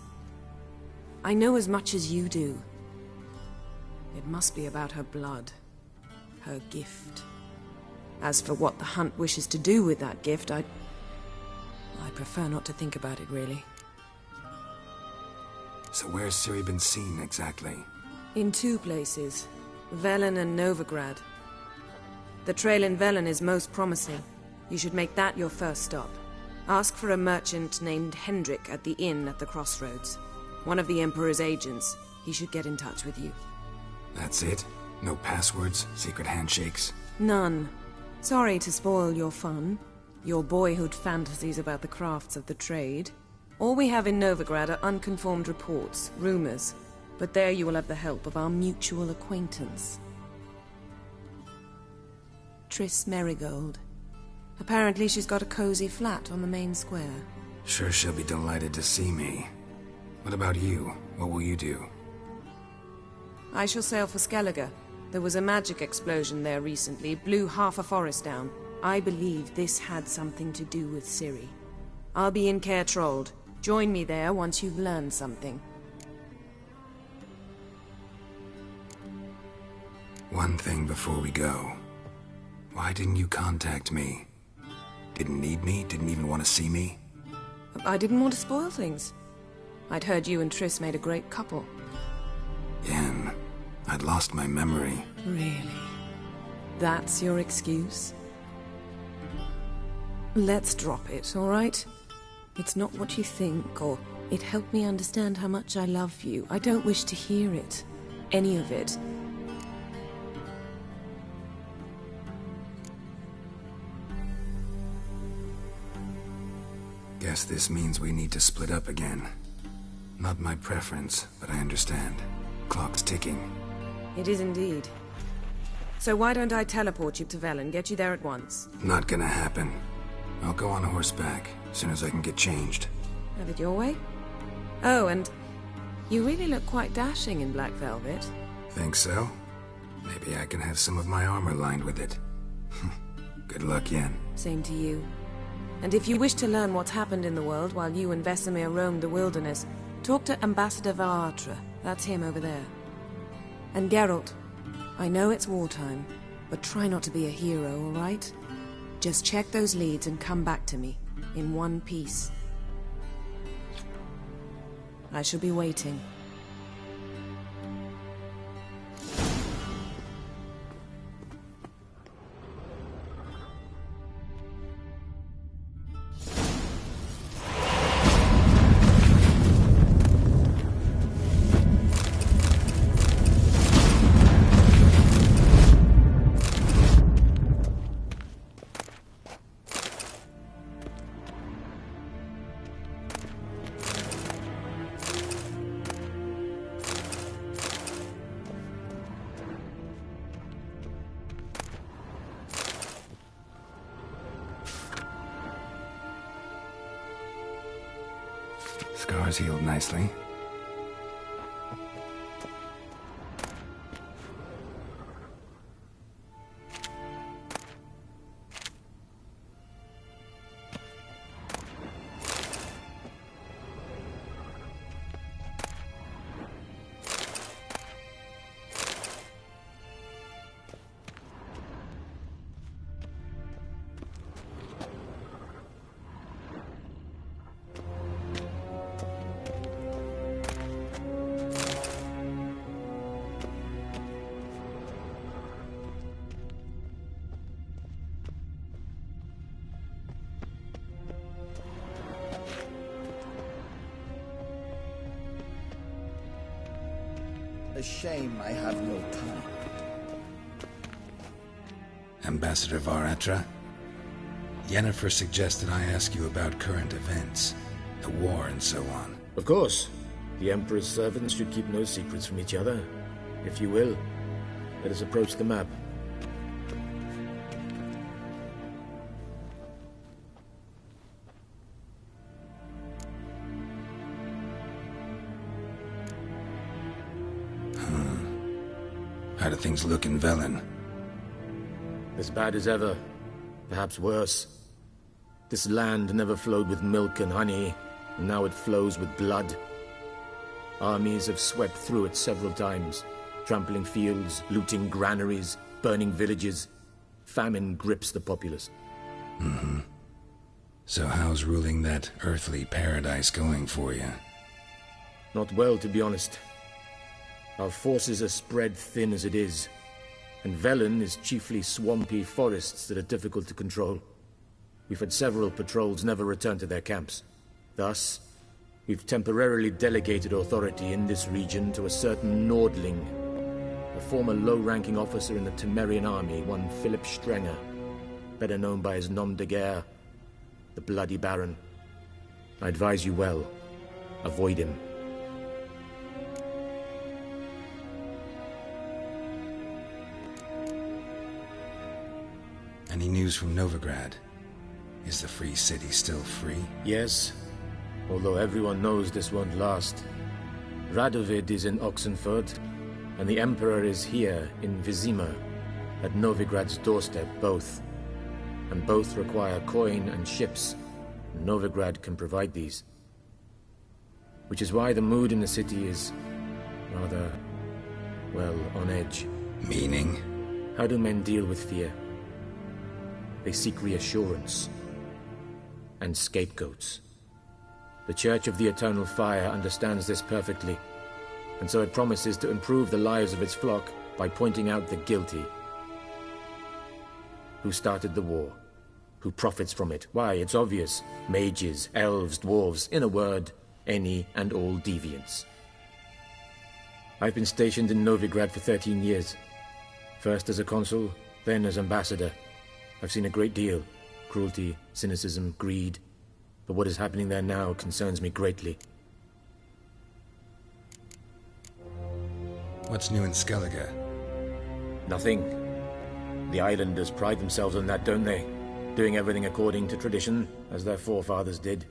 I know as much as you do. It must be about her blood. Her gift. As for what the Hunt wishes to do with that gift, I prefer not to think about it, really. So where's Ciri been seen, exactly? In two places. Velen and Novigrad. The trail in Velen is most promising. You should make that your first stop. Ask for a merchant named Hendrik at the inn at the crossroads. One of the Emperor's agents. He should get in touch with you. That's it? No passwords? Secret handshakes? None. Sorry to spoil your fun. Your boyhood fantasies about the crafts of the trade. All we have in Novigrad are unconfirmed reports, rumors. But there you will have the help of our mutual acquaintance. Triss Merigold. Apparently she's got a cozy flat on the main square. Sure she'll be delighted to see me. What about you? What will you do? I shall sail for Skellige. There was a magic explosion there recently, blew half a forest down. I believe this had something to do with Ciri. I'll be in Caer Trolde. Join me there once you've learned something. One thing before we go. Why didn't you contact me? Didn't need me? Didn't even want to see me? I didn't want to spoil things. I'd heard you and Triss made a great couple. Yen, I'd lost my memory. Really? That's your excuse? Let's drop it, all right? It's not what you think, or it helped me understand how much I love you. I don't wish to hear it. Any of it. Guess this means we need to split up again. Not my preference, but I understand. Clock's ticking. It is indeed. So why don't I teleport you to Velen, get you there at once? Not gonna happen. I'll go on horseback, as soon as I can get changed. Have it your way? Oh, and you really look quite dashing in black velvet. Think so? Maybe I can have some of my armor lined with it. Good luck, Yen. Same to you. And if you wish to learn what's happened in the world while you and Vesemir roamed the wilderness, talk to Ambassador Valatra. That's him over there. And Geralt, I know it's wartime, but try not to be a hero, all right? Just check those leads and come back to me, in one piece. I shall be waiting. Scars healed nicely. A shame I have no time. Ambassador Varatra, Yennefer suggested I ask you about current events, the war and so on. Of course. The Emperor's servants should keep no secrets from each other. If you will, let us approach the map. How do things look in Velen? As bad as ever. Perhaps worse. This land never flowed with milk and honey, and now it flows with blood. Armies have swept through it several times, trampling fields, looting granaries, burning villages. Famine grips the populace. Mm-hmm. So how's ruling that earthly paradise going for you? Not well, to be honest. Our forces are spread thin as it is, and Velen is chiefly swampy forests that are difficult to control. We've had several patrols never return to their camps. Thus, we've temporarily delegated authority in this region to a certain Nordling, a former low-ranking officer in the Temerian army, one Philip Strenger, better known by his nom de guerre, the Bloody Baron. I advise you well. Avoid him. Any news from Novigrad? Is the Free City still free? Yes, although everyone knows this won't last. Radovid is in Oxenfurt, and the Emperor is here in Vizima, at Novigrad's doorstep, both. And both require coin and ships. Novigrad can provide these. Which is why the mood in the city is rather, well, on edge. Meaning? How do men deal with fear? They seek reassurance and scapegoats. The Church of the Eternal Fire understands this perfectly, and so it promises to improve the lives of its flock by pointing out the guilty. Who started the war? Who profits from it? Why, it's obvious. Mages, elves, dwarves, in a word, any and all deviants. I've been stationed in Novigrad for 13 years. First as a consul, then as ambassador. I've seen a great deal. Cruelty, cynicism, greed. But what is happening there now concerns me greatly. What's new in Skellige? Nothing. The islanders pride themselves on that, don't they? Doing everything according to tradition, as their forefathers did.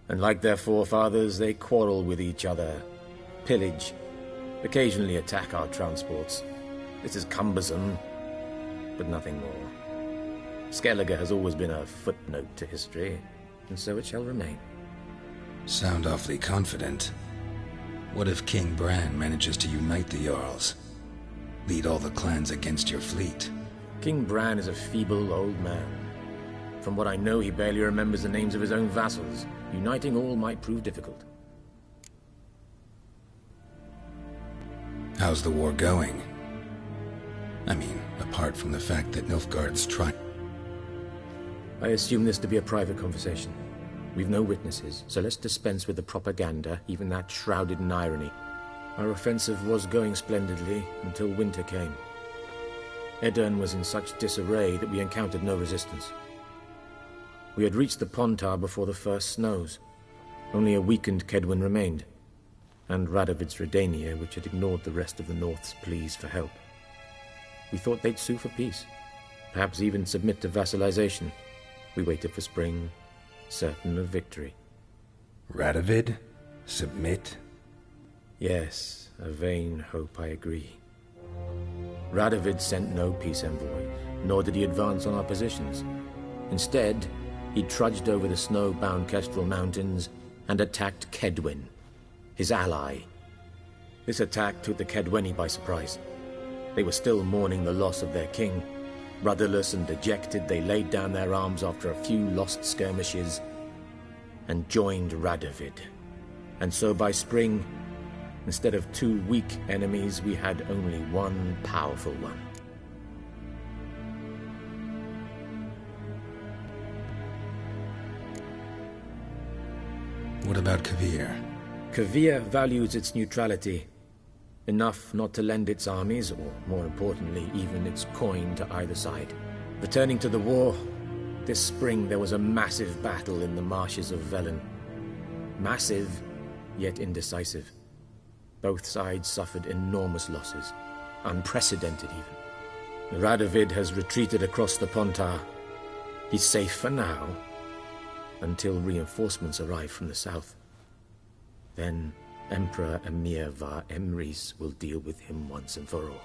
And like their forefathers, they quarrel with each other, pillage, occasionally attack our transports. This is cumbersome, but nothing more. Skellige has always been a footnote to history, and so it shall remain. Sound awfully confident. What if King Bran manages to unite the Jarls? Lead all the clans against your fleet? King Bran is a feeble old man. From what I know, he barely remembers the names of his own vassals. Uniting all might prove difficult. How's the war going? I mean, apart from the fact that Nilfgaard's trying... I assume this to be a private conversation. We've no witnesses, so let's dispense with the propaganda, even that shrouded in irony. Our offensive was going splendidly until winter came. Edirn was in such disarray that we encountered no resistance. We had reached the Pontar before the first snows. Only a weakened Kedwin remained, and Radovid's Redania, which had ignored the rest of the North's pleas for help. We thought they'd sue for peace, perhaps even submit to vassalization. We waited for spring, certain of victory. Radovid? Submit? Yes, a vain hope, I agree. Radovid sent no peace envoy, nor did he advance on our positions. Instead, he trudged over the snow-bound Kestrel Mountains and attacked Kedwen, his ally. This attack took the Kedweni by surprise. They were still mourning the loss of their king. Rudderless and dejected, they laid down their arms after a few lost skirmishes and joined Radovid. And so by spring, instead of 2 weak enemies, we had only one powerful one. What about Kovir? Kovir values its neutrality, enough not to lend its armies, or more importantly, even its coin to either side. Returning to the war, this spring there was a massive battle in the marshes of Velen. Massive, yet indecisive. Both sides suffered enormous losses, unprecedented even. Radovid has retreated across the Pontar. He's safe for now, until reinforcements arrive from the south. Then Emperor Emir var Emrys will deal with him once and for all.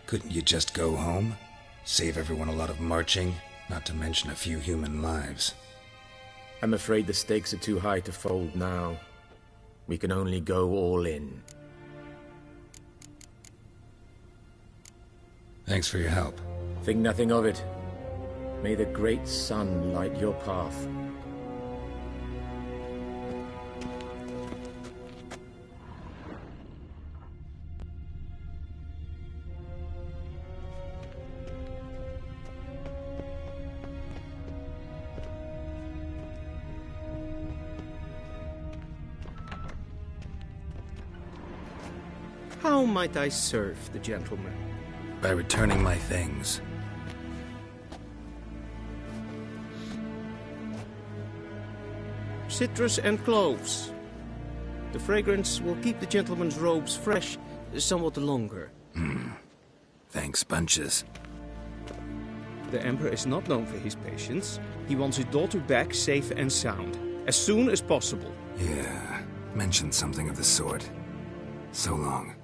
Couldn't you just go home? Save everyone a lot of marching, not to mention a few human lives. I'm afraid the stakes are too high to fold now. We can only go all in. Thanks for your help. Think nothing of it. May the great sun light your path. How might I serve the gentleman? By returning my things. Citrus and cloves. The fragrance will keep the gentleman's robes fresh somewhat longer. Thanks, bunches. The Emperor is not known for his patience. He wants his daughter back safe and sound, as soon as possible. Yeah, mentioned something of the sort. So long.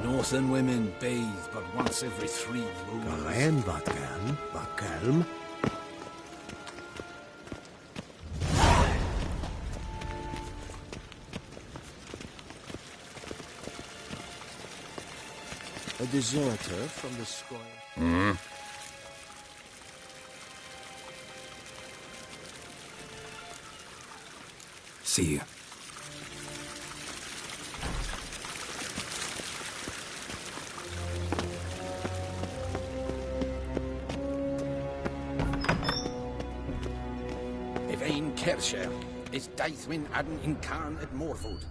Northern women bathe but once every 3 moons. Garen wat gern, wat kelm. A deserter from the squire. See you. Evain Kersher is Daithwin Adden in Karn at Morfoot.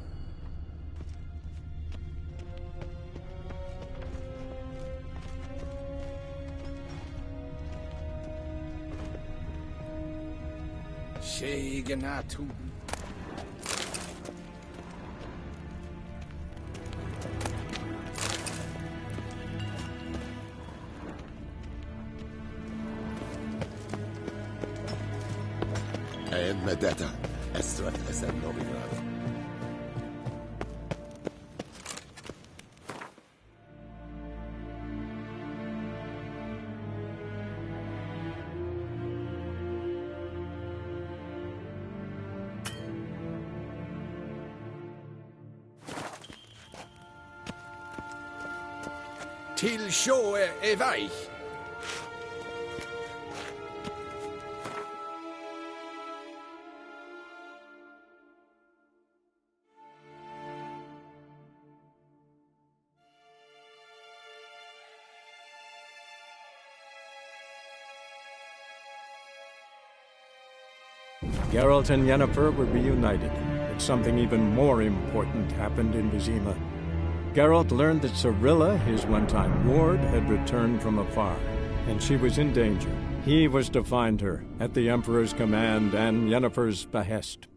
Genatu. Medetta, Estrat SM Novigrad. Till sjå är väg. Geralt and Yennefer were reunited, but something even more important happened in Vizima. Geralt learned that Cirilla, his one-time ward, had returned from afar, and she was in danger. He was to find her, at the Emperor's command and Yennefer's behest.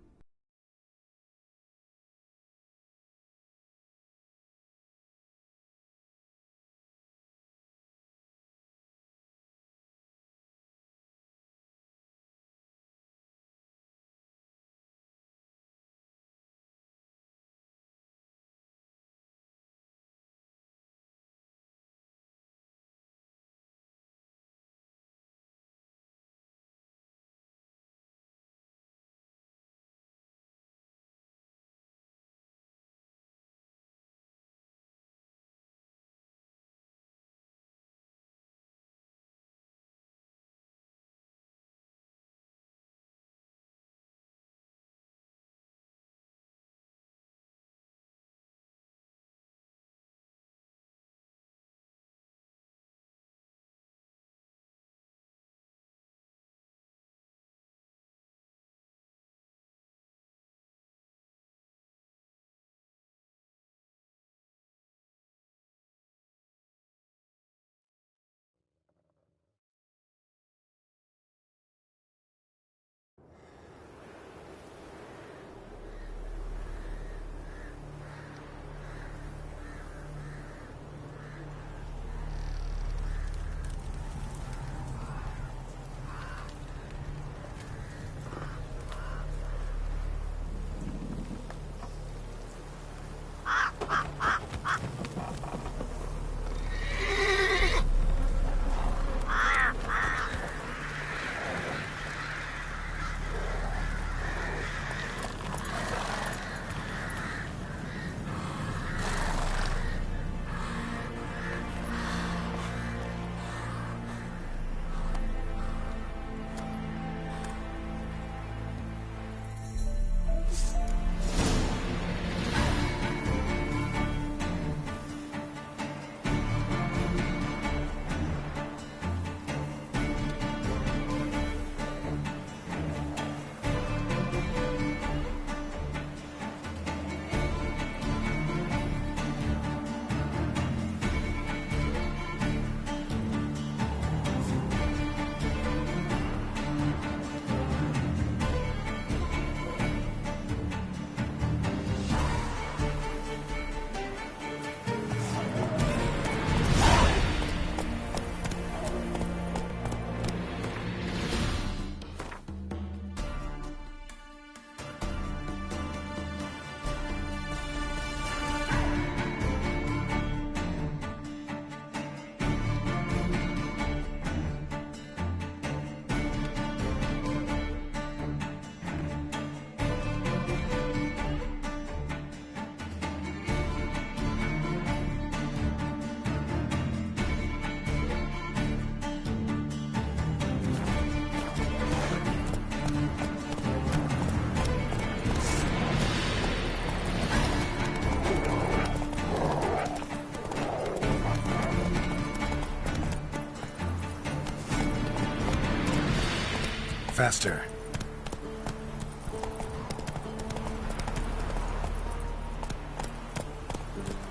Faster.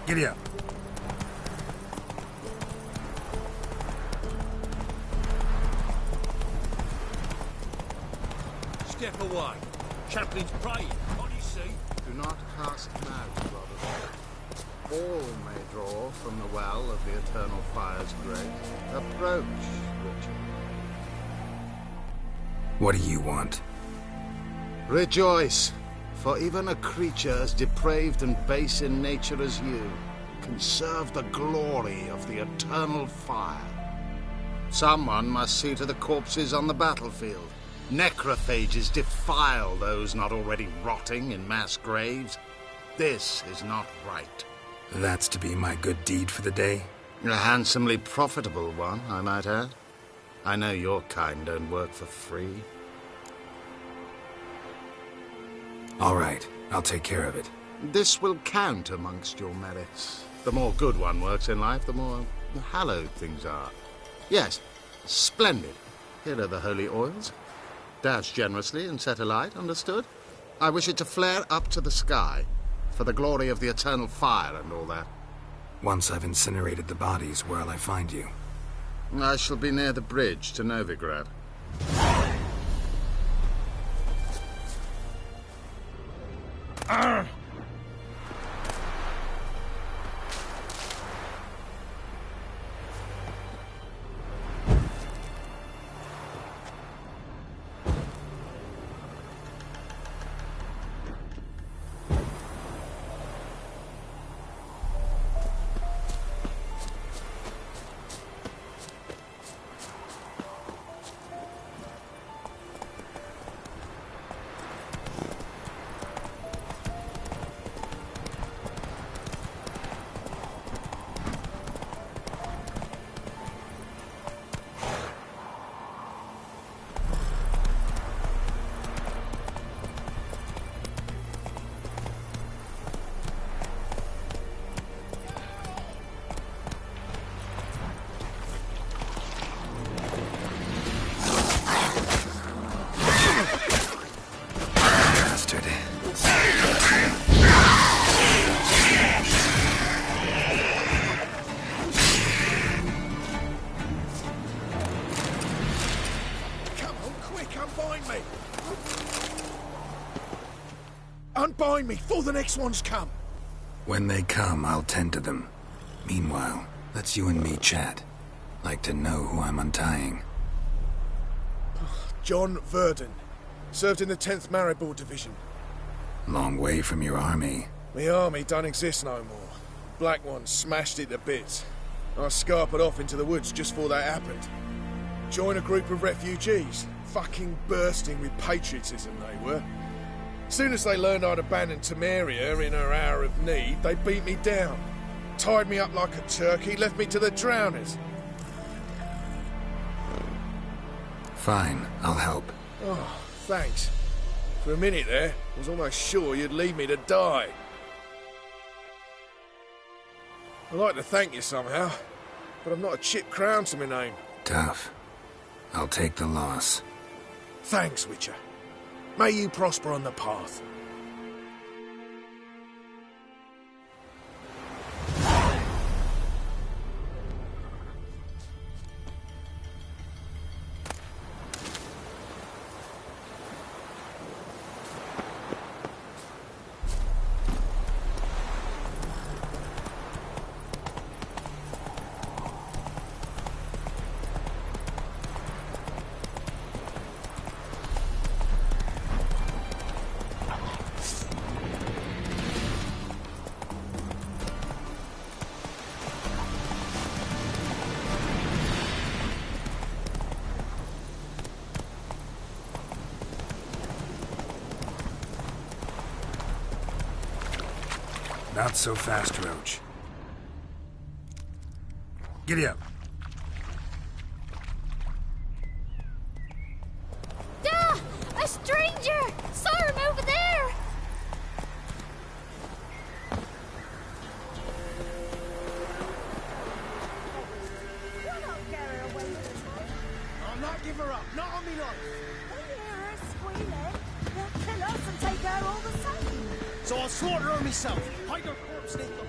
Giddy up. Step away. Chaplain's praying. What do you see? Do not cast mad, brother. All may draw from the well of the Eternal Fire's grace. Approach, Richard. What do you want? Rejoice, for even a creature as depraved and base in nature as you can serve the glory of the Eternal Fire. Someone must see to the corpses on the battlefield. Necrophages defile those not already rotting in mass graves. This is not right. That's to be my good deed for the day? A handsomely profitable one, I might add. I know your kind don't work for free. All right, I'll take care of it. This will count amongst your merits. The more good one works in life, the more hallowed things are. Yes, splendid. Here are the holy oils. Dash generously and set alight, understood? I wish it to flare up to the sky, for the glory of the Eternal Fire and all that. Once I've incinerated the bodies, where'll I find you? I shall be near the bridge to Novigrad. Unbind me before the next ones come. When they come, I'll tend to them. Meanwhile, let's you and me chat. Like to know who I'm untying. John Verdon. Served in the 10th Maribor Division. Long way from your army. My army don't exist no more. Black Ones smashed it to bits. I scarpered off into the woods just before that happened. Joined a group of refugees. Fucking bursting with patriotism they were. Soon as they learned I'd abandoned Temeria in her hour of need, they beat me down. Tied me up like a turkey, left me to the drowners. Fine, I'll help. Oh, thanks. For a minute there, I was almost sure you'd leave me to die. I'd like to thank you somehow, but I've not a chip crown to my name. Tough. I'll take the loss. Thanks, Witcher. May you prosper on the path. Not so fast, Roach. Giddy up. Duh! A stranger! Saw him over there! I'll not give her up, not on me life. We hear her squealing. They'll kill us and take her all the same. So I'll slaughter her myself. Hide her corpse neath the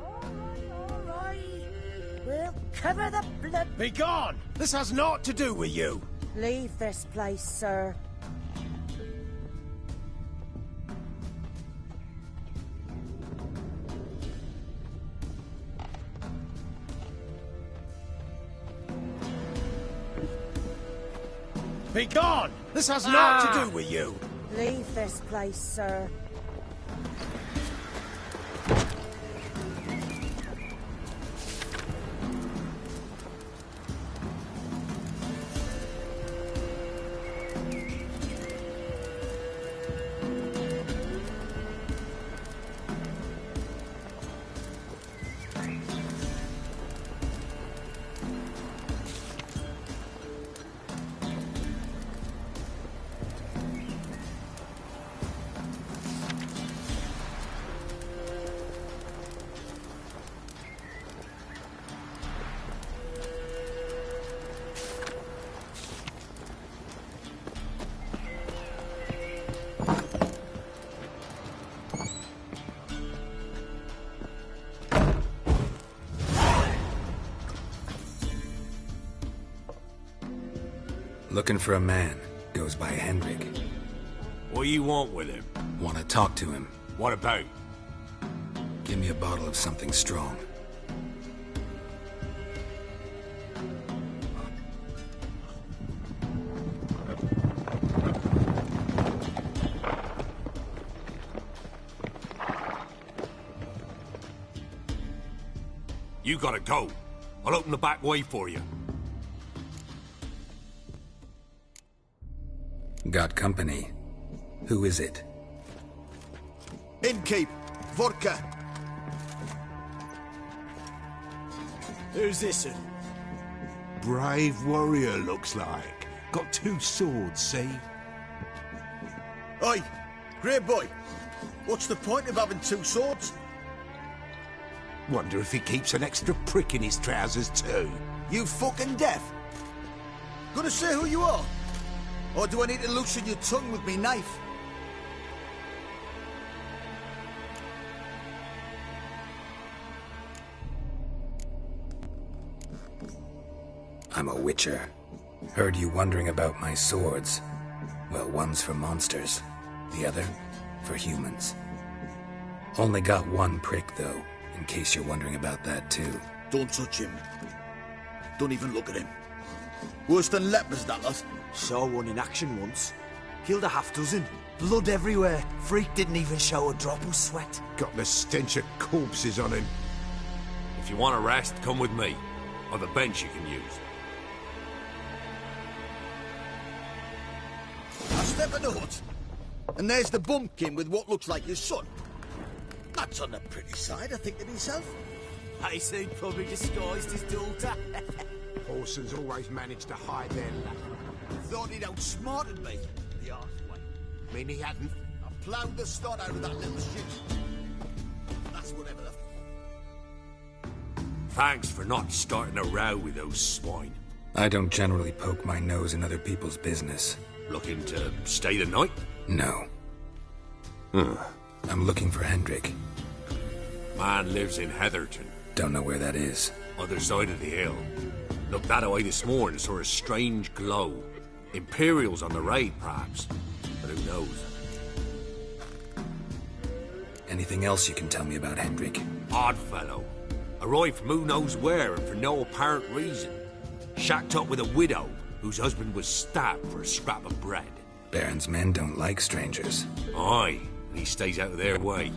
All right. We'll cover the blood. Be gone! This has naught to do with you. Leave this place, sir. Be gone! This has naught to do with you! Leave this place, sir. Looking for a man. Goes by Hendrik. What do you want with him? Want to talk to him. What about? Give me a bottle of something strong. You gotta go. I'll open the back way for you. Got company. Who is it? Innkeep, vodka. Who's this? Brave warrior, looks like. Got 2 swords, see? Oi, grey boy. What's the point of having 2 swords? Wonder if he keeps an extra prick in his trousers too. You fucking deaf? Gonna say who you are? Or do I need to loosen your tongue with me knife? I'm a witcher. Heard you wondering about my swords. Well, one's for monsters, the other for humans. Only got 1 prick, though, in case you're wondering about that, too. Don't touch him. Don't even look at him. Worse than lepers, that lot. Saw one in action once. Killed a half-dozen. Blood everywhere. Freak didn't even show a drop of sweat. Got the stench of corpses on him. If you want a rest, come with me. Or the bench you can use. I step in the hut. And there's the bumpkin with what looks like his son. That's on the pretty side, I think to myself. I say probably disguised his daughter. Parsons always managed to hide their luck. Thought he'd outsmarted me, the arseway. Mean he hadn't? I ploughed the snot out of that little shit. That's whatever the... Thanks for not starting a row with those swine. I don't generally poke my nose in other people's business. Looking to stay the night? No. I'm looking for Hendrik. Man lives in Heatherton. Don't know where that is. Other side of the hill. Looked that away this morning, saw a strange glow. Imperials on the raid, perhaps. But who knows? Anything else you can tell me about Hendrik? Odd fellow. Arrived from who knows where and for no apparent reason. Shacked up with a widow whose husband was stabbed for a scrap of bread. Baron's men don't like strangers. Aye, and he stays out of their way.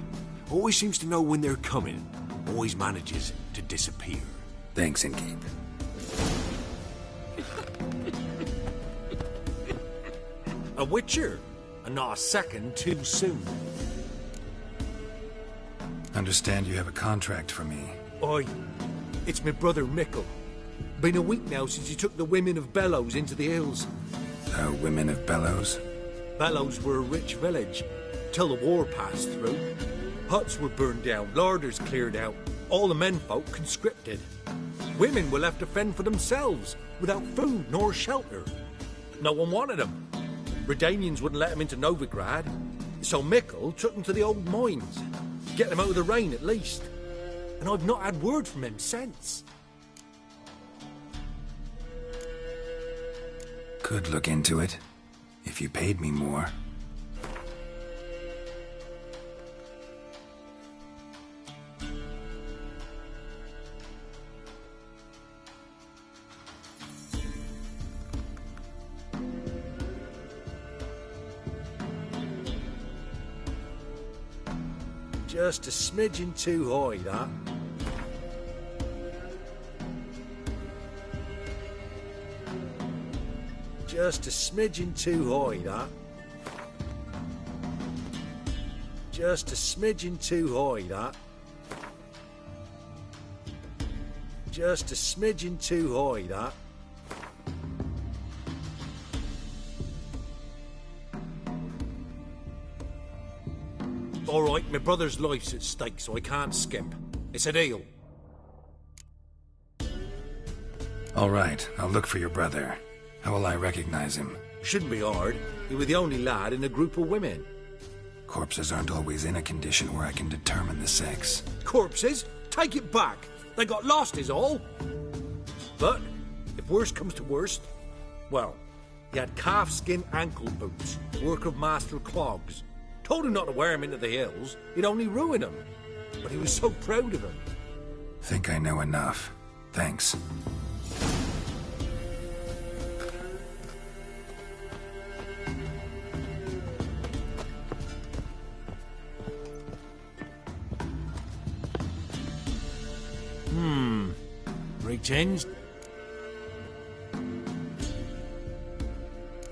Always seems to know when they're coming. Always manages to disappear. Thanks, Innkeep. A witcher, and not a second too soon. Understand you have a contract for me. Oi, it's my brother Mickle. Been a week now since he took the women of Bellows into the hills. Women of Bellows? Bellows were a rich village, till the war passed through. Huts were burned down, larders cleared out, all the menfolk conscripted. Women were left to fend for themselves, without food nor shelter. No one wanted them. Redanians wouldn't let them into Novigrad, so Mickle took them to the old mines. Get them out of the rain, at least. And I've not had word from him since. Could look into it, if you paid me more. Just a smidgen too high, that. Just a smidgen too high, that. Just a smidgen too high, that. Just a smidgen too high, that. All right, my brother's life's at stake, so I can't skimp. It's a deal. All right, I'll look for your brother. How will I recognize him? Shouldn't be hard. You were the only lad in a group of women. Corpses aren't always in a condition where I can determine the sex. Corpses? Take it back. They got lost is all. But, if worst comes to worst, well, he had calfskin ankle boots, work of Master Clogs. Told him not to wear him into the hills, he'd only ruin him. But he was so proud of him. Think I know enough. Thanks. Greetings.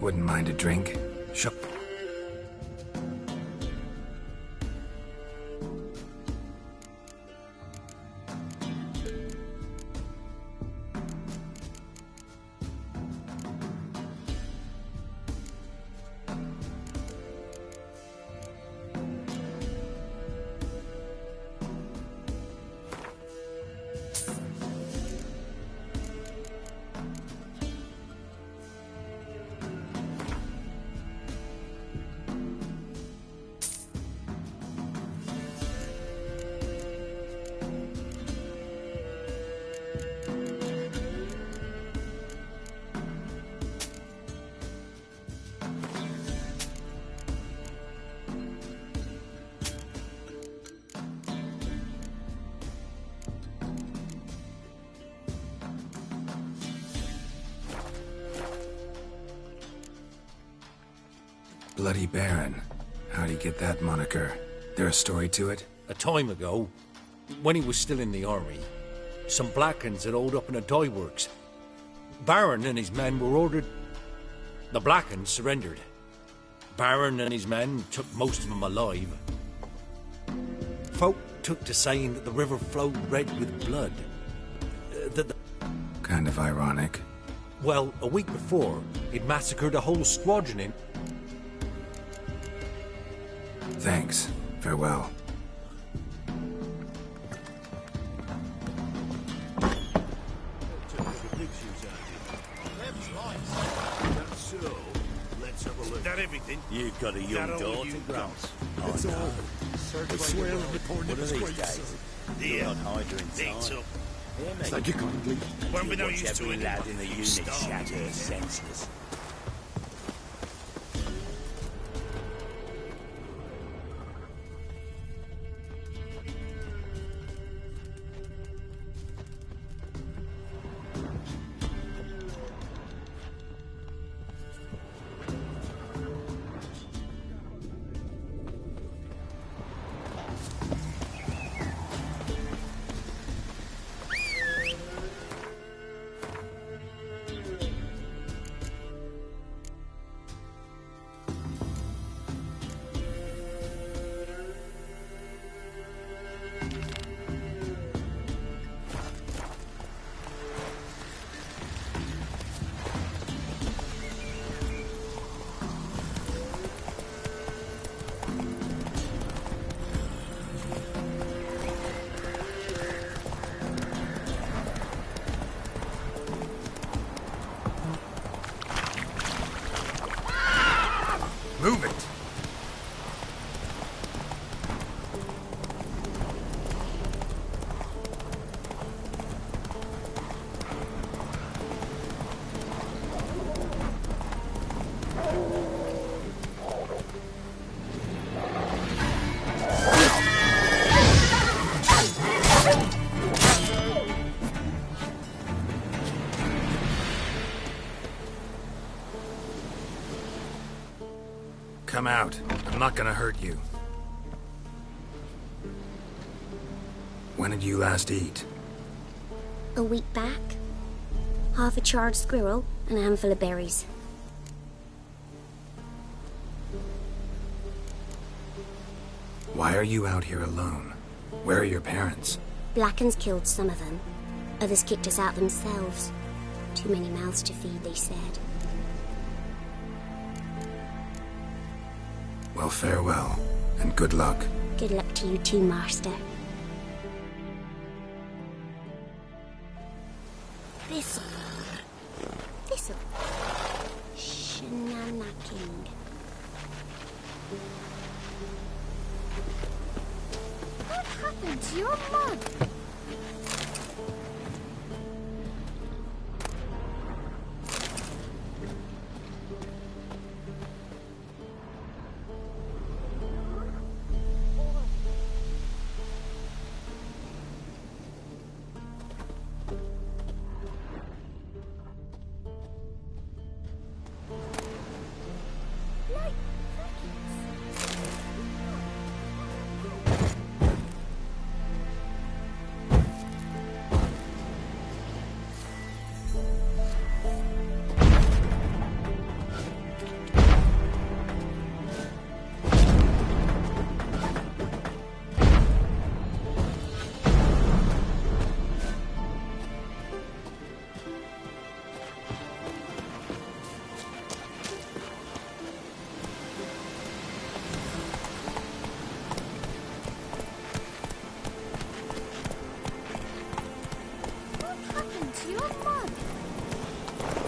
Wouldn't mind a drink? Sure. Bloody Baron. How'd he get that moniker? There a story to it? A time ago, when he was still in the army, some Blackens had holed up in a dye works. Baron and his men were ordered. The Blackens surrendered. Baron and his men took most of them alive. Folk took to saying that the river flowed red with blood. Kind of ironic. Well, a week before, he'd massacred a whole squadron in... Thanks. Farewell. That everything? You've got a young daughter, Grant. That's all. I swear I'm reporting One the of these disgrace. days, Dear, you're on Hydra in thanks time. up. Hear me? Thank you kindly. Won't be no Watch use to every it. lad in the unit Starved shatter here. senseless. Move it! Come out. I'm not gonna hurt you. When did you last eat? A week back. Half a charred squirrel and a handful of berries. Why are you out here alone? Where are your parents? Blackens killed some of them. Others kicked us out themselves. Too many mouths to feed, they said. Well, farewell, and good luck. Good luck to you too, Master. This'll. Shenanacking. What happened to your mug?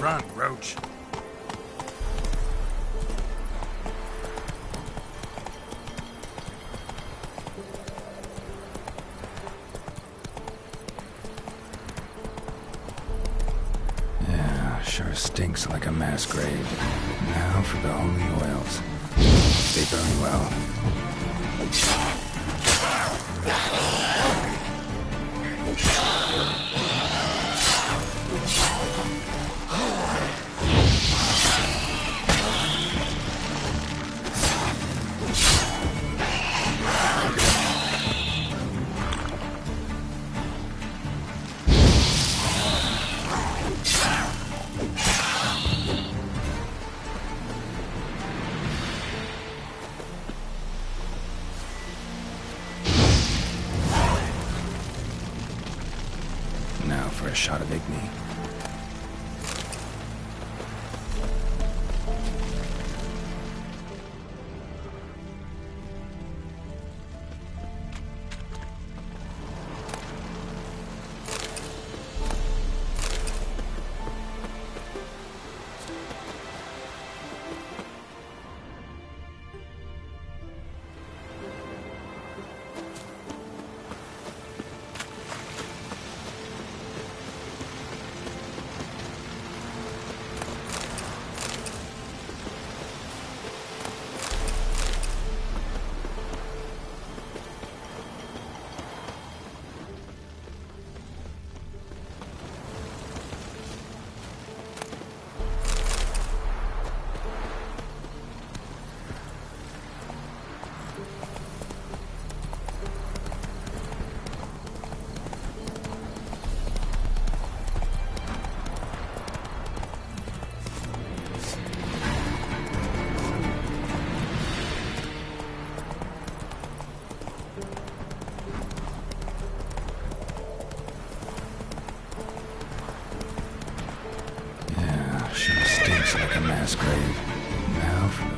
Run, Roach. Yeah, sure stinks like a mass grave. Now for the holy oils. They burn well. Now for a shot of Igni. Sure stinks like a mass grave. Now for the...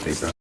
paper.